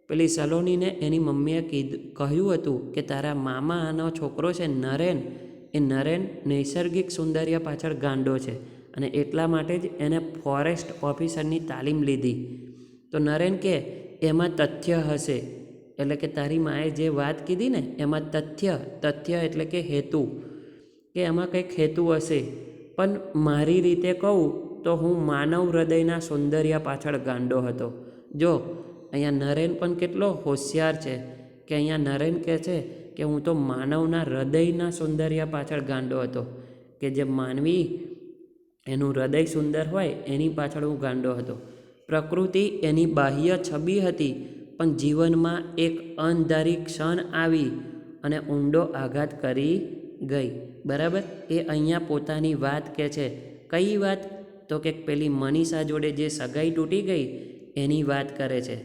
પેલી સલોનીને એની મમ્મીએ કહ્યું હતું કે તારા મામાનો છોકરો છે નરેન, એ નરેન નૈસર્ગિક સૌંદર્ય પાછળ ગાંડો છે અને એટલા માટે જ એને ફોરેસ્ટ ઓફિસરની તાલીમ લીધી. તો નરેન કે એમાં તથ્ય હશે. એટલે કે તારી માએ જે વાત કીધી ને એમાં તથ્ય એટલે કે હેતુ, કે એમાં કંઈક હેતુ હશે. પણ મારી રીતે કહું તો હું માનવ હૃદયના સૌંદર્ય પાછળ ગાંડો હતો. જો અહીંયા નરેન પણ કેટલો હોશિયાર છે કે અહીંયા નરેન કહે છે કે હું તો માનવના હૃદયના સૌંદર્ય પાછળ ગાંડો હતો, કે જે માનવી એનું હૃદય સુંદર હોય એની પાછળ હું ગાંડો હતો. પ્રકૃતિ એની બાહ્ય છબી હતી, પણ જીવનમાં એક અણધારી ક્ષણ આવી અને ઊંડો આઘાત કરી ગઈ. બરાબર, એ અહીંયા પોતાની વાત કહે છે. કઈ વાત? તો કે પેલી મનીષા જોડે જે સગાઈ તૂટી ગઈ એની વાત કરે છે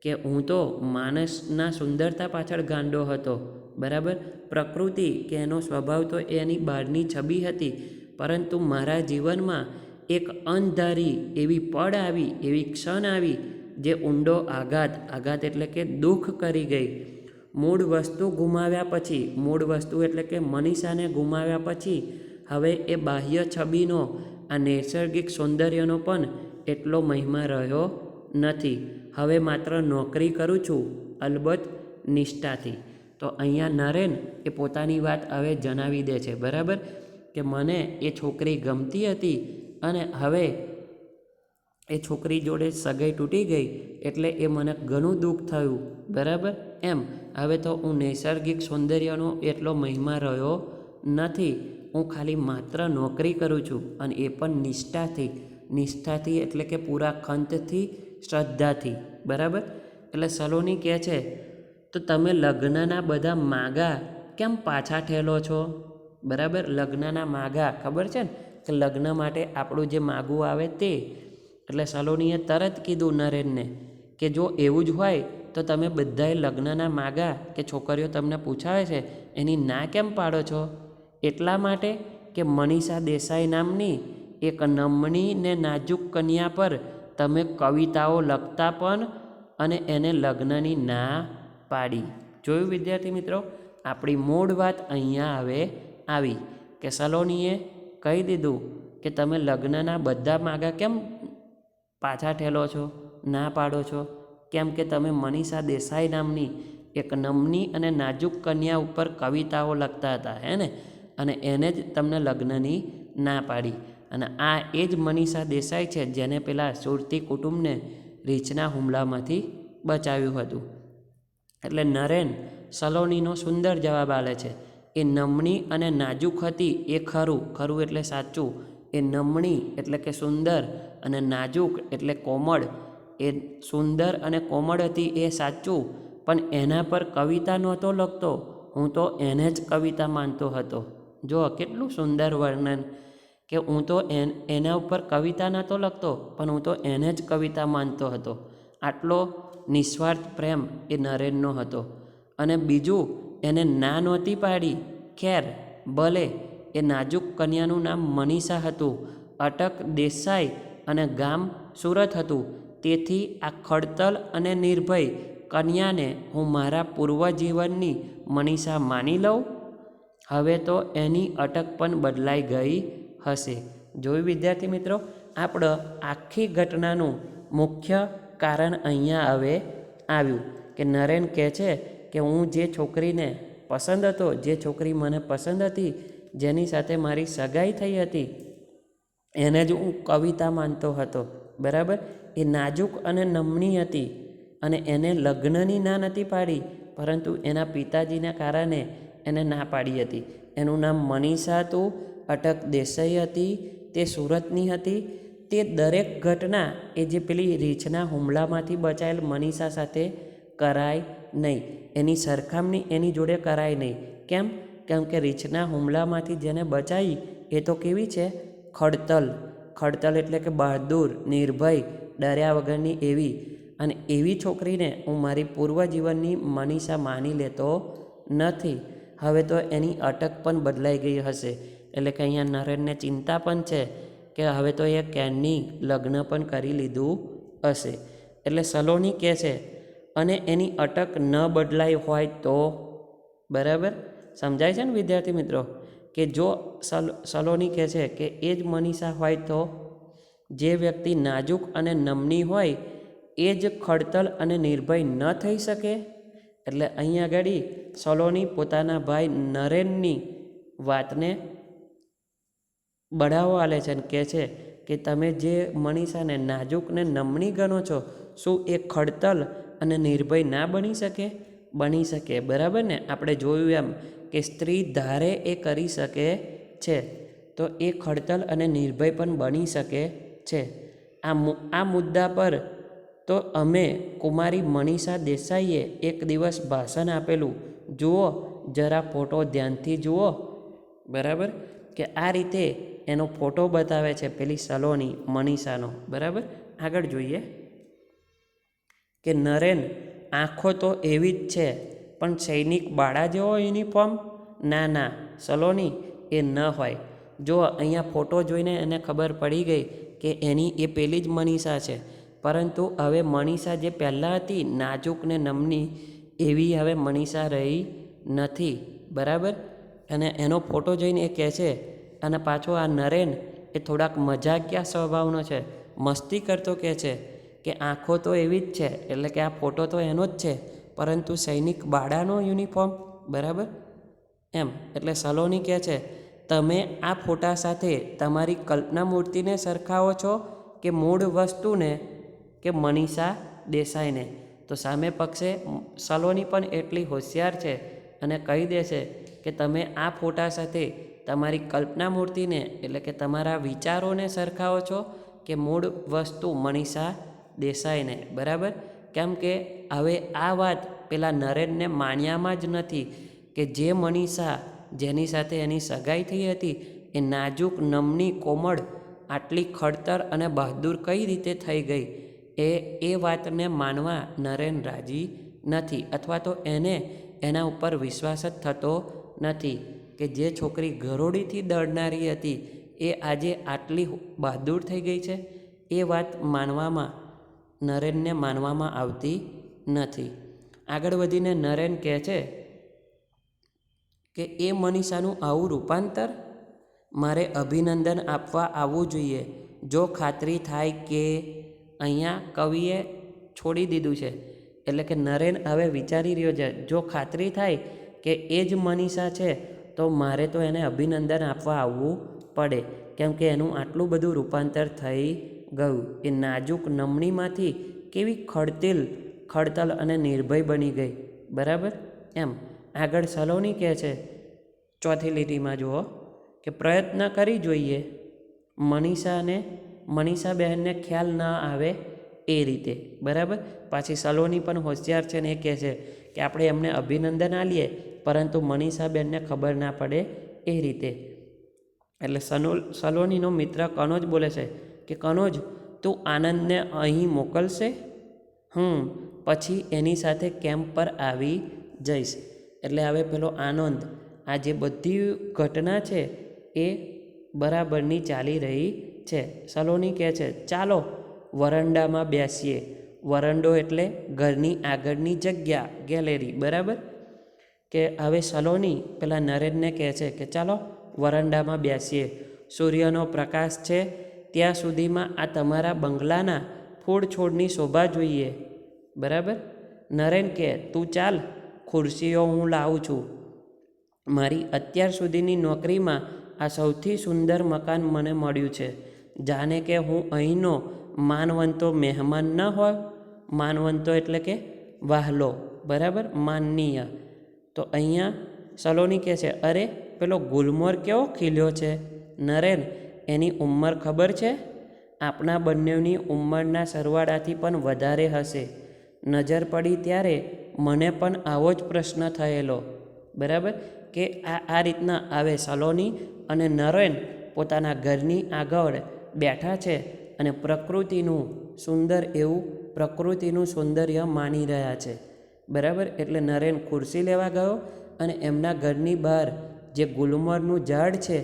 કે હું તો માણસના સુંદરતા પાછળ ગાંડો હતો. બરાબર, પ્રકૃતિ કે એનો સ્વભાવ તો એની બહારની છબી હતી, પરંતુ મારા જીવનમાં એક અણધારી એવી પળ આવી, એવી ક્ષણ આવી જે ઊંડો આઘાત એટલે કે દુઃખ કરી ગઈ. મૂળ વસ્તુ ગુમાવ્યા પછી, મૂળ વસ્તુ એટલે કે મનીષાને ગુમાવ્યા પછી હવે એ બાહ્ય છબીનો, આ નૈસર્ગિક સૌંદર્યનો પણ એટલો મહિમા રહ્યો નથી. હવે માત્ર નોકરી કરું છું, અલબત્ત નિષ્ઠાથી. તો અહીંયા નરેન એ પોતાની વાત હવે જણાવી દે છે. બરાબર, કે મને એ છોકરી ગમતી હતી અને હવે એ છોકરી જોડે સગાઈ તૂટી ગઈ એટલે એ મને ઘણું દુઃખ થયું. બરાબર, એમ હવે તો હું નૈસર્ગિક સૌંદર્યનો એટલો મહિમા રહ્યો નથી. હું ખાલી માત્ર નોકરી કરું છું, અને એ પણ નિષ્ઠાથી એટલે કે પૂરા ખંતથી, શ્રદ્ધાથી. બરાબર, એટલે સલોની કહે છે તો તમે લગ્નના બધા માગા કેમ પાછા ઠેલો છો? બરાબર, લગ્નના માગા ખબર છે ને કે લગ્ન માટે આપણું જે માગવું આવે તે. એટલે સલોનીએ તરત કીધું નરેનને કે જો એવું જ હોય તો તમે બધાએ લગ્નના માગા કે છોકરીઓ તમને પૂછાવે છે એની ના કેમ પાડો છો? એટલા માટે કે મનીષા દેસાઈ નામની એક નમણી ને નાજુક કન્યા પર તમે કવિતાઓ લખતા પણ અને એને લગ્નની ના પાડી. જોયું વિદ્યાર્થી મિત્રો, આપણી મૂળ વાત અહીંયા હવે આવી કે સલોનીએ કહી દીધું કે તમે લગ્નના બધા માગા કેમ પાછા ઠેલો છો, ના પાડો છો? કેમ કે તમે મનીષા દેસાઈ નામની એક નમની અને નાજુક કન્યા ઉપર કવિતાઓ લખતા હતા, હે ને? અને એને જ તમને લગ્નની ના પાડી. અને આ એ જ મનીષા દેસાઈ છે જેને પેલા સુરતી કુટુંબને રીંછના હુમલામાંથી બચાવ્યું હતું. એટલે નરેન સલોનીનો સુંદર જવાબ આલે છે. એ નમણી અને નાજુક હતી એ ખરું એટલે સાચું. એ નમણી એટલે કે સુંદર અને નાજુક એટલે કોમળ. એ સુંદર અને કોમળ હતી એ સાચું, પણ એના પર કવિતા નહોતો લખતો. હું તો એને જ કવિતા માનતો હતો. જો કેટલું સુંદર વર્ણન કે હું તો એના ઉપર કવિતા નહોતો લખતો, પણ હું તો એને જ કવિતા માનતો હતો. આટલો નિસ્વાર્થ પ્રેમ એ નરેનનો હતો. અને બીજું, એને ના નહોતી પાડી. ખેર ભલે, એ નાજુક કન્યાનું નામ મનીષા હતું, અટક દેસાઈ અને ગામ સુરત હતું. તેથી આ ખડતલ અને નિર્ભય કન્યાને હું મારા પૂર્વજીવનની મનીષા માની લઉં? હવે તો એની અટક પણ બદલાઈ ગઈ હશે. જોયું વિદ્યાર્થી મિત્રો, આપણે આખી ઘટનાનું મુખ્ય કારણ અહીંયા હવે આવ્યું કે નરેન કહે છે કે હું જે છોકરીને પસંદ હતો, જે છોકરી મને પસંદ હતી, જેની સાથે મારી સગાઈ થઈ હતી, એને જ હું કવિતા માનતો હતો. બરાબર, એ નાજુક અને નમણી હતી અને એને લગ્નની ના નથી પાડી, પરંતુ એના પિતાજીના કારણે એને ના પાડી હતી. એનું નામ મનીષા હતું, અટક દેસાઈ હતી, તે સુરતની હતી. તે દરેક ઘટના એ જે પેલી રીંછના હુમલામાંથી બચાયેલ મનીષા સાથે કરાય નહીં. એની સરખામણી એની જોડે કરાય નહીં. કેમ કે રીંછના હુમલામાંથી જેને બચાવી એ તો કેવી છે? ખડતલ એટલે કે બહાદુર, નિર્ભય, ડર્યા વગરની એવી. અને એવી છોકરીને હું મારી પૂર્વજીવનની મનીષા માની લેતો નથી. હવે તો એની અટક પણ બદલાઈ ગઈ હશે. એટલે કે અહીંયા નરેનને ચિંતા પણ છે કે હવે તો એ ક્યારની લગ્ન પણ કરી લીધું હશે. એટલે સલોની કહે છે અને એની અટક ન બદલાઈ હોય તો? બરાબર, સમજાય છે ને વિદ્યાર્થી મિત્રો? કે જો સલોની કહે છે કે એ જ મનીષા હોય તો? જે વ્યક્તિ નાજુક અને નમની હોય એ જ ખડતલ અને નિર્ભય ન થઈ શકે? એટલે અહીંયા આગળ સલોની પોતાના ભાઈ નરેનની વાતને બઢાવો આલે છે અને કહે છે કે તમે જે મનીષાને નાજુક ને નમણી ગણો છો, શું એ ખડતલ અને નિર્ભય ના બની શકે? બની શકે, બરાબર ને? આપણે જોયું એમ કે સ્ત્રી ધારે એ કરી શકે છે, તો એ ખડતલ અને નિર્ભય પણ બની શકે છે. આ મુદ્દા પર તો અમે કુમારી મનીષા દેસાઈએ એક દિવસ ભાષણ આપેલું. જુઓ, જરા ફોટો ધ્યાનથી જુઓ, બરાબર? કે આ રીતે એનો ફોટો બતાવે છે પેલી સલોની મનીષાનો, બરાબર? આગળ જોઈએ કે નરેન, આંખો તો એવી જ છે, પણ સૈનિક બાળા જેવો યુનિફોર્મ? ના ના સલોની, એ ન હોય. જો અહીંયા ફોટો જોઈને એને ખબર પડી ગઈ કે એની એ પેલી જ મનીષા છે, પરંતુ હવે મનીષા જે પહેલાં હતી નાજુક ને નમની, એવી હવે મનીષા રહી નથી, બરાબર? અને એનો ફોટો જોઈને એ કહે છે, અને પાછો આ નરેન એ થોડાક મજાકિયા સ્વભાવનો છે, મસ્તી કરતો કહે છે કે આંખો તો એવી જ છે, એટલે કે આ ફોટો તો એનો જ છે, પરંતુ સૈનિક બાળાનો યુનિફોર્મ, બરાબર? એમ એટલે સલોની કહે છે, તમે આ ફોટા સાથે તમારી કલ્પના મૂર્તિને સરખાવો છો કે મૂળ વસ્તુને, કે મનીષા દેસાઈને? તો સામે પક્ષે સલોની પણ એટલી હોશિયાર છે અને કહી દે છે કે તમે આ ફોટા સાથે તમારી કલ્પના મૂર્તિને, એટલે કે તમારા વિચારોને સરખાવો છો કે મૂળ વસ્તુ મનીષા દેસાઈને, બરાબર? કેમ કે હવે આ વાત પેલા નરેનને માન્યામાં જ નથી કે જે મનીષા જેની સાથે એની સગાઈ થઈ હતી એ નાજુક નમની કોમળ આટલી ખડતર અને બહાદુર કઈ રીતે થઈ ગઈ, એ વાતને માનવા નરેન રાજી નથી, અથવા તો એને એના ઉપર વિશ્વાસ જ થતો નથી કે જે છોકરી ગરોળીથી દળનારી હતી એ આજે આટલી બહાદુર થઈ ગઈ છે. એ વાત નરેનને માનવામાં આવતી નથી. આગળ વધીને નરેન કહે છે કે એ મનીષાનું આવું રૂપાંતર મારે અભિનંદન આપવા આવવું જોઈએ, જો ખાતરી થાય કે, અહીંયા કવિએ છોડી દીધું છે, એટલે કે નરેન હવે વિચારી રહ્યો છે, જો ખાતરી થાય કે એ જ મનીષા છે તો મારે તો એને અભિનંદન આપવા આવવું પડે, કેમ કે એનું આટલું બધું રૂપાંતર થઈ ગયું. એ નાજુક નમણીમાંથી કેવી ખડતલ અને નિર્ભય બની ગઈ, બરાબર? એમ આગળ સલોની કહે છે, ચોથી લીટીમાં જુઓ કે પ્રયત્ન કરી જોઈએ મનીષા બહેનને ખ્યાલ ન આવે એ રીતે, બરાબર? પાછી સલોની પણ હોશિયાર છે ને એ કહે છે કે આપણે એમને અભિનંદન આપીએ, પરંતુ મનીષા બહેનને ખબર ના પડે એ રીતે. એટલે સલોનીનો મિત્ર કનોજ બોલે છે કે કનોજ, તું આનંદને અહીં મોકલશે? પછી એની સાથે કેમ્પ પર આવી જઈશ. એટલે હવે પેલો આનંદ, આ જે બધી ઘટના છે એ બરાબરની ચાલી રહી છે. સલોની કહે છે, ચાલો વરંડામાં બેસીએ. વરંડો એટલે ઘરની આગળની જગ્યા, ગેલેરી, બરાબર? કે હવે સલોની પેલા નરેનને કહે છે કે ચાલો વરંડામાં બેસીએ, સૂર્યનો પ્રકાશ છે ત્યાં સુધીમાં આ તમારા બંગલાના ફૂલ છોડની શોભા જોઈએ, બરાબર? નરેન કહે, તું ચાલ, ખુરશીઓ હું લાવું છું. મારી અત્યાર સુધીની નોકરીમાં આ સૌથી સુંદર મકાન મને મળ્યું છે, જાણે કે હું અહીંનો માનવંતો મહેમાન ન હોય. માનવંતો એટલે કે વહાલો, બરાબર? માનનીય. તો અહીંયા સલોની કહે છે, અરે પેલો ગુલમોર કેવો ખીલ્યો છે. નરેન, એની ઉંમર ખબર છે? આપણા બંનેની ઉંમરના સરવાળાથી પણ વધારે હશે. નજર પડી ત્યારે મને પણ આવો જ પ્રશ્ન થયેલો, બરાબર? કે આ રીતના આવે સલોની અને નરેન પોતાના ઘરની આગળ બેઠા છે અને પ્રકૃતિનું સૌંદર્ય માણી રહ્યા છે, બરાબર? એટલે નરેન ખુરશી લેવા ગયો અને એમના ઘરની બહાર જે ગુલમોરનું ઝાડ છે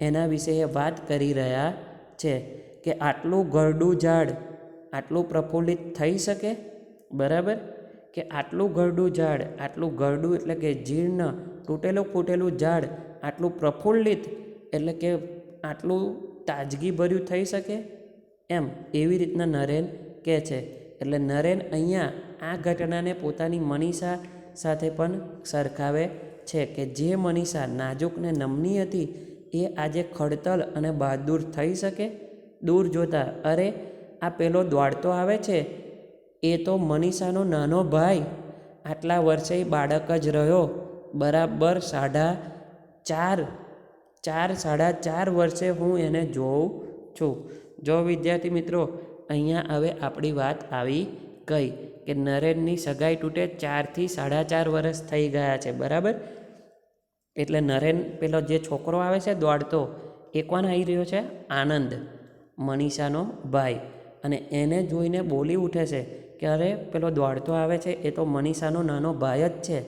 એના વિશે એ વાત કરી રહ્યા છે કે આટલું ઘરડું ઝાડ આટલું પ્રફુલ્લિત થઈ શકે, બરાબર? કે આટલું ઘરડું ઝાડ, આટલું ઘરડું એટલે કે જીર્ણ તૂટેલું ફૂટેલું ઝાડ આટલું પ્રફુલ્લિત એટલે કે આટલું તાજગીભર્યું થઈ શકે, એમ એવી રીતના નરેન કહે છે. એટલે નરેન અહીંયા આ ઘટનાને પોતાની મનીષા સાથે પણ સરખાવે છે કે જે મનીષા નાજુક ને નમની હતી એ આજે ખડતલ અને બહાદુર થઈ શકે. દૂર જોતા, અરે આ પેલો દોડતો આવે છે એ તો મનીષાનો નાનો ભાઈ. આટલા વર્ષે બાળક જ રહ્યો, બરાબર સાડા ચાર વર્ષે હું એને જોઉં છું. જો વિદ્યાર્થી મિત્રો, અહીંયા હવે આપણી વાત આવી ગઈ કે નરેનની સગાઈ તૂટે 4 થી 4.5 વર્ષ થઈ ગયા છે, બરાબર. એટલે નરેન પેલો જે છોકરો આવે છે દોડતો, એ કોણ આવી રહ્યો છે? આનંદ, મનીષાનો ભાઈ. અને એને જોઈને બોલી ઉઠે છે કે અરે પેલો દોડતો આવે છે એ તો મનીષાનો નાનો ભાઈ જ છે.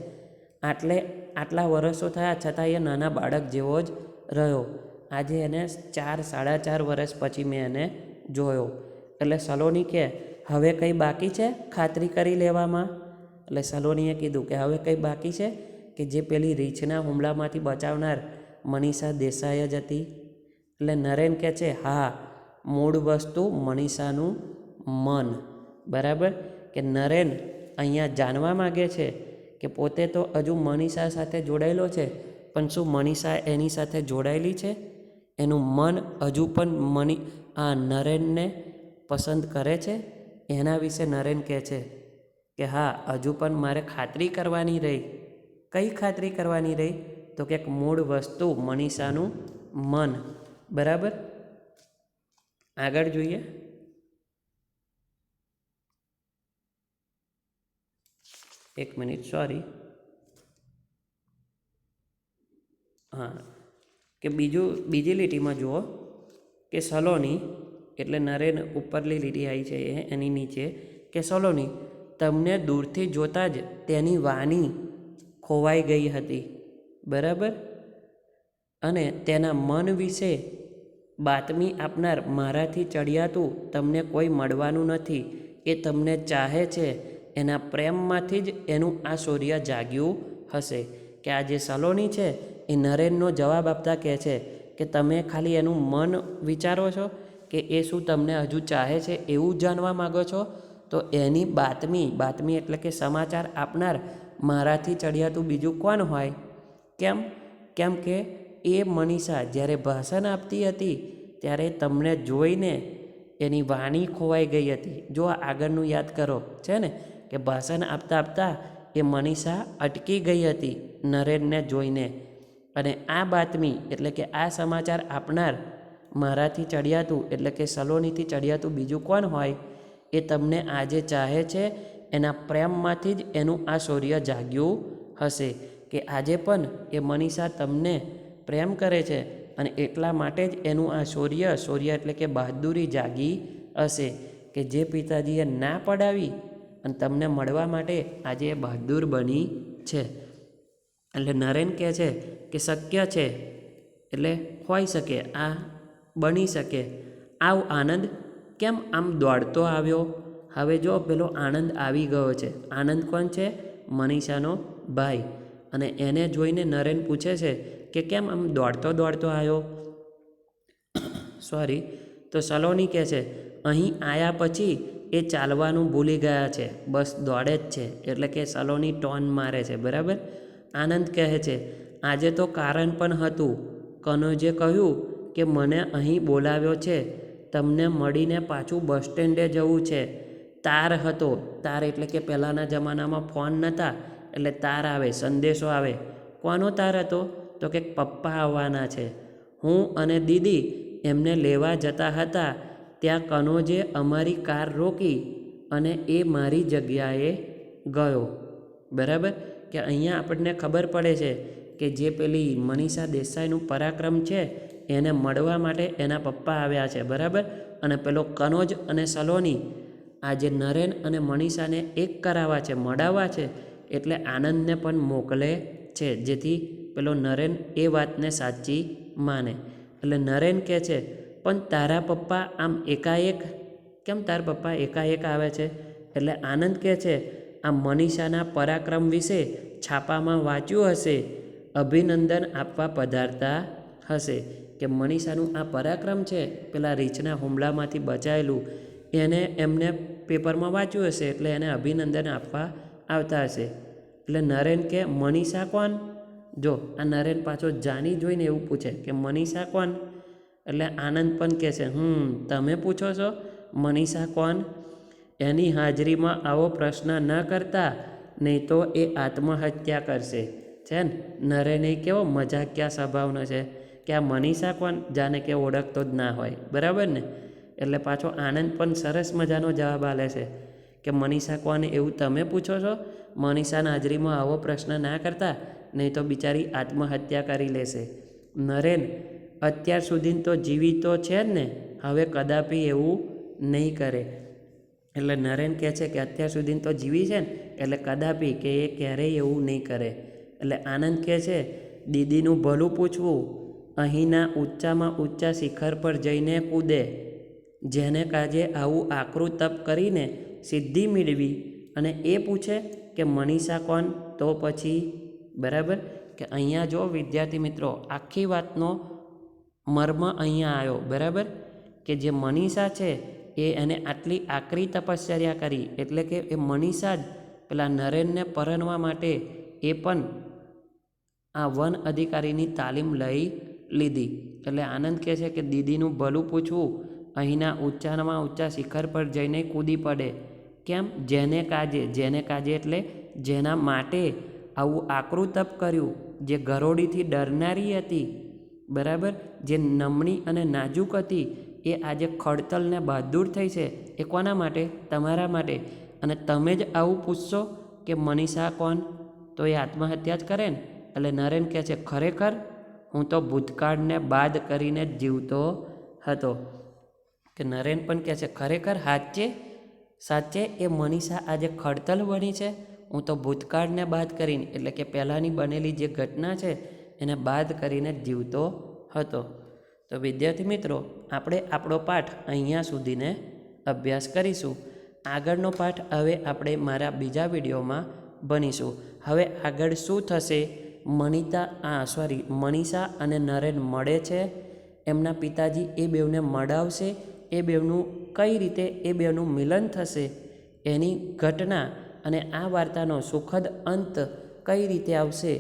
આટલા વર્ષો થયા છતાં એ નાના બાળક જેવો જ રહ્યો. આજે એને 4.5 વર્ષ પછી મેં એને જોયો. એટલે સલોની કે હવે કંઈ બાકી છે ખાતરી કરી લેવામાં? એટલે સલોનીએ કીધું કે હવે કંઈ બાકી છે કે જે પેલી રીંછના હુમલામાંથી બચાવનાર મનીષા દેસાઈ જ હતી? એટલે નરેન કહે છે હા, મૂળ વસ્તુ મનીષાનું મન. બરાબર. કે નરેન અહીંયા જાણવા માગે છે કે પોતે તો હજુ મનીષા સાથે જોડાયેલો છે, પણ શું મનીષા એની સાથે જોડાયેલી છે? એનું મન હજુ પણ નરેનને પસંદ કરે છે? એના વિશે નરેન કહે છે કે હા, હજુ પણ મારે ખાતરી કરવાની રહી. કઈ ખાતરી કરવાની રહી? તો કે મૂળ વસ્તુ મનીષાનું મન. બરાબર. આગળ જોઈએ. એક મિનિટ, સોરી. હા, કે બીજી લીટીમાં જુઓ કે સલોની, એટલે નરેન ઉપરલી લીટી આવી છે એની નીચે, કે સલોની તમને દૂરથી જોતાં જ તેની વાણી ખોવાઈ ગઈ હતી. બરાબર. અને તેના મન વિશે બાતમી આપનાર મારાથી ચડિયાતું તમને કોઈ મળવાનું નથી. એ તમને ચાહે છે, એના પ્રેમમાંથી જ એનું આ શૌર્ય જાગ્યું હશે. કે આ જે સલોની છે એ નરેનનો જવાબ આપતા કહે છે કે તમે ખાલી એનું મન વિચારો છો કે એ શું તમને હજુ ચાહે છે એવું જાણવા માગો છો? તો એની બાતમી એટલે કે સમાચાર આપનાર મારાથી ચડિયાતું બીજું કોણ હોય? કેમ કે એ મનીષા જ્યારે ભાષણ આપતી હતી ત્યારે તમને જોઈને એની વાણી ખોવાઈ ગઈ હતી. જો આગળનું યાદ કરો, છે ને, કે ભાષણ આપતા એ મનીષા અટકી ગઈ હતી નરેનને જોઈને. અને આ બાતમી એટલે કે આ સમાચાર આપનાર મારાથી ચડિયાતું એટલે કે સલોનીથી ચડિયાતું બીજું કોણ હોય? એ તમને આજે ચાહે છે, એના પ્રેમમાંથી જ એનું આ શૌર્ય જાગ્યું હશે. કે આજે પણ એ મનીષા તમને પ્રેમ કરે છે અને એટલા માટે જ એનું આ શૌર્ય એટલે કે બહાદુરી જાગી હશે કે જે પિતાજીએ ના પડાવી અને તમને મળવા માટે આજે એ બહાદુર બની છે. એટલે નરેન કહે છે કે શક્ય છે, એટલે હોઈ શકે, આ બની શકે. આવ આનંદ કેમ આમ દોડતો આવ્યો? હવે જો પેલો આનંદ આવી ગયો છે. આનંદ કોણ છે? મનીષાનો ભાઈ. અને એને જોઈને નરેન પૂછે છે કે કેમ આમ દોડતો આવ્યો? સોરી. તો સલોની કહે છે અહીં આવ્યા પછી એ ચાલવાનું ભૂલી ગયા છે, બસ દોડે જ છે. એટલે કે સલોની ટોન મારે છે. બરાબર. આનંદ કહે છે આજે તો કારણ પણ હતું. કનોજે કહ્યું કે મને અહીં બોલાવ્યો છે, તમને મળીને પાછું બસ સ્ટેન્ડે જવું છે. તાર હતો. તાર એટલે કે પહેલાંના જમાનામાં ફોન નહોતા, એટલે તાર આવે, સંદેશો આવે. કોનો તાર હતો? તો કે પપ્પા આવવાના છે. હું અને દીદી એમને લેવા જતા હતા, ત્યાં કનોજે અમારી કાર રોકી અને એ મારી જગ્યાએ ગયો. બરાબર. કે અહીંયા આપણને ખબર પડે છે કે જે પેલી મનીષા દેસાઈનું પરાક્રમ છે એને મળવા માટે એના પપ્પા આવ્યા છે. બરાબર. અને પેલો કનોજ અને સલોની આ જે નરેન અને મનીષાને એક કરાવવા છે, મળાવવા છે, એટલે આનંદને પણ મોકલે છે, જેથી પેલો નરેન એ વાતને સાચી માને. એટલે નરેન કહે છે પણ તારા પપ્પા આમ એકાએક કેમ આવે છે? એટલે આનંદ કહે છે આ મનીષાના પરાક્રમ વિશે છાપામાં વાંચ્યું હશે, અભિનંદન આપવા પધારતા હશે. કે મનીષાનું આ પરાક્રમ છે, પેલા રીંછના હુમલામાંથી બચાયેલું, એને એમને પેપરમાં વાંચ્યું હશે, એટલે એને અભિનંદન આપવા આવતા હશે. એટલે નરેન કે મનીષા કોણ? જો આ નરેન પાછો જાણી જોઈને એવું પૂછે કે મનીષા કોણ? એટલે આનંદ પણ કહેશે તમે પૂછો છો મનીષા કોણ? એની હાજરીમાં આવો પ્રશ્ન ન કરતા, નહીં તો એ આત્મહત્યા કરશે. છે ને, નરેને કેવો મજાકિયા સ્વભાવનો છે કે આ મનીષા કોણ, જાણે કે ઓળખતો જ ના હોય. બરાબર ને? એટલે પાછો આનંદ પણ સરસ મજાનો જવાબ આલે છે કે મનીષા કોણ એવું તમે પૂછો છો? મનીષાના હાજરીમાં આવો પ્રશ્ન ના કરતા, નહીં તો બિચારી આત્મહત્યા કરી લેશે. નરેન અત્યાર સુધી તો જીવી તો છે જ ને, હવે કદાપી એવું નહીં કરે. એટલે નરેન કહે છે કે અત્યાર સુધી તો જીવી છે ને, એટલે કદાપી કે એ ક્યારેય એવું નહીં કરે. એટલે આનંદ કહે છે દીદીનું ભલું પૂછવું અહીંના ઊંચામાં ઊંચા શિખર પર જઈને કૂદે, જેને કાજે આવું આકરું તપ કરીને સિદ્ધિ મેળવી, અને એ પૂછે કે મનીષા કોણ? તો પછી બરાબર કે અહીંયા જો વિદ્યાર્થી મિત્રો આખી વાતનો મર્મ અહીંયા આવ્યો. બરાબર કે જે મનીષા છે એને આટલી આકરી તપશ્ચર્યા કરી, એટલે કે એ મનીષા જ પેલા નરેનને પરણવા માટે એ પણ આ વન અધિકારીની તાલીમ લઈ લીધી. એટલે આનંદ કહે છે કે દીદીનું ભલું પૂછવું અહીંના ઊંચામાં ઊંચા શિખર પર જઈને કૂદી પડે. કેમ? જેને કાજે એટલે જેના માટે આવું આકરું તપ કર્યું, જે ગરોડીથી ડરનારી હતી, બરાબર, જે નમણી અને નાજુક હતી, એ આજે ખડતલ ને બહાદુર થઈ છે. એ કોના માટે? તમારા માટે. અને તમે જ આવું પૂછશો કે મનીષા કોણ? તો એ આત્મહત્યા જ કરે ને. એટલે નરેન કહે છે ખરેખર હું તો ભૂતકાળને બાદ કરીને જ જીવતો હતો. કે નરેન પણ કહે છે ખરેખર સાચે એ મનીષા આજે ખડતલ બની છે. હું તો ભૂતકાળને બાદ કરીને, એટલે કે પહેલાંની બનેલી જે ઘટના છે એને બાદ કરીને જ જીવતો હતો. તો વિદ્યાર્થી મિત્રો, આપણે આપણો પાઠ અહીંયા સુધીને અભ્યાસ કરીશું. આગળનો પાઠ હવે આપણે મારા બીજા વિડીયોમાં ભણીશું. હવે આગળ શું થશે? મનીષા અને નરેન મળે છે, એમના પિતાજી એ બેવને મળાવશે, એ બેવનું કઈ રીતે એ બેવનું મિલન થશે, એની ઘટના અને આ વાર્તાનો સુખદ અંત કઈ રીતે આવશે,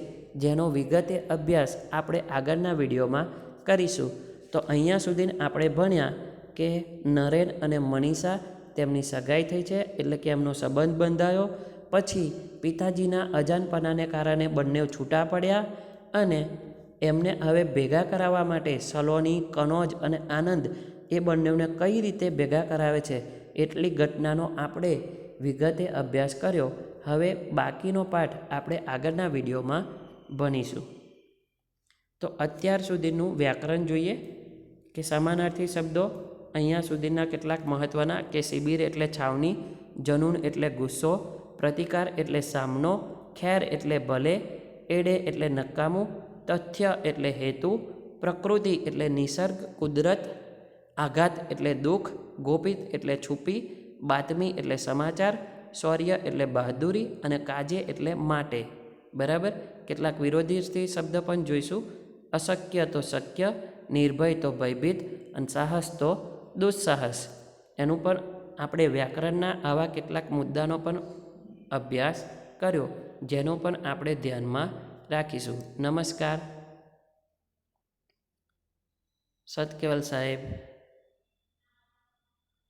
જેનો વિગતે અભ્યાસ આપણે આગળના વિડીયોમાં કરીશું. તો અહીંયા સુધી આપણે ભણ્યા કે નરેન અને મનીષા તેમની સગાઈ થઈ છે, એટલે કે એમનો સંબંધ બંધાયો. પછી પિતાજીના અજાણપણાને કારણે બંને છૂટા પડ્યા, અને એમને હવે ભેગા કરાવવા માટે સલોની, કનોજ અને આનંદ એ બંનેને કઈ રીતે ભેગા કરાવે છે, એટલી ઘટનાનો આપણે વિગતે અભ્યાસ કર્યો. હવે બાકીનો પાઠ આપણે આગળના વિડીયોમાં ભણીશું. તો અત્યાર સુધીનું વ્યાકરણ જોઈએ કે સમાનાર્થી શબ્દો અહીંયા સુધીના કેટલાક મહત્ત્વના કે શિબિર એટલે છાવણી, જનૂન એટલે ગુસ્સો, પ્રતિકાર એટલે સામનો, ખેર એટલે ભલે, એડે એટલે નકામું, તથ્ય એટલે હેતુ, પ્રકૃતિ એટલે નિસર્ગ કુદરત, આઘાત એટલે દુઃખ, ગોપિત એટલે છુપી, બાતમી એટલે સમાચાર, શૌર્ય એટલે બહાદુરી, અને કાજે એટલે માટે. બરાબર. કેટલાક વિરોધી શબ્દ પણ જોઈશું. અશક્ય તો શક્ય, નિર્ભય તો ભયભીત, અને સાહસ તો દુસ્સાહસ. એનું પણ આપણે વ્યાકરણના આવા કેટલાક મુદ્દાનો પણ અભ્યાસ કર્યો, જેનો પણ આપણે ધ્યાનમાં રાખીશું. નમસ્કાર. સત કેવલ સાહેબ.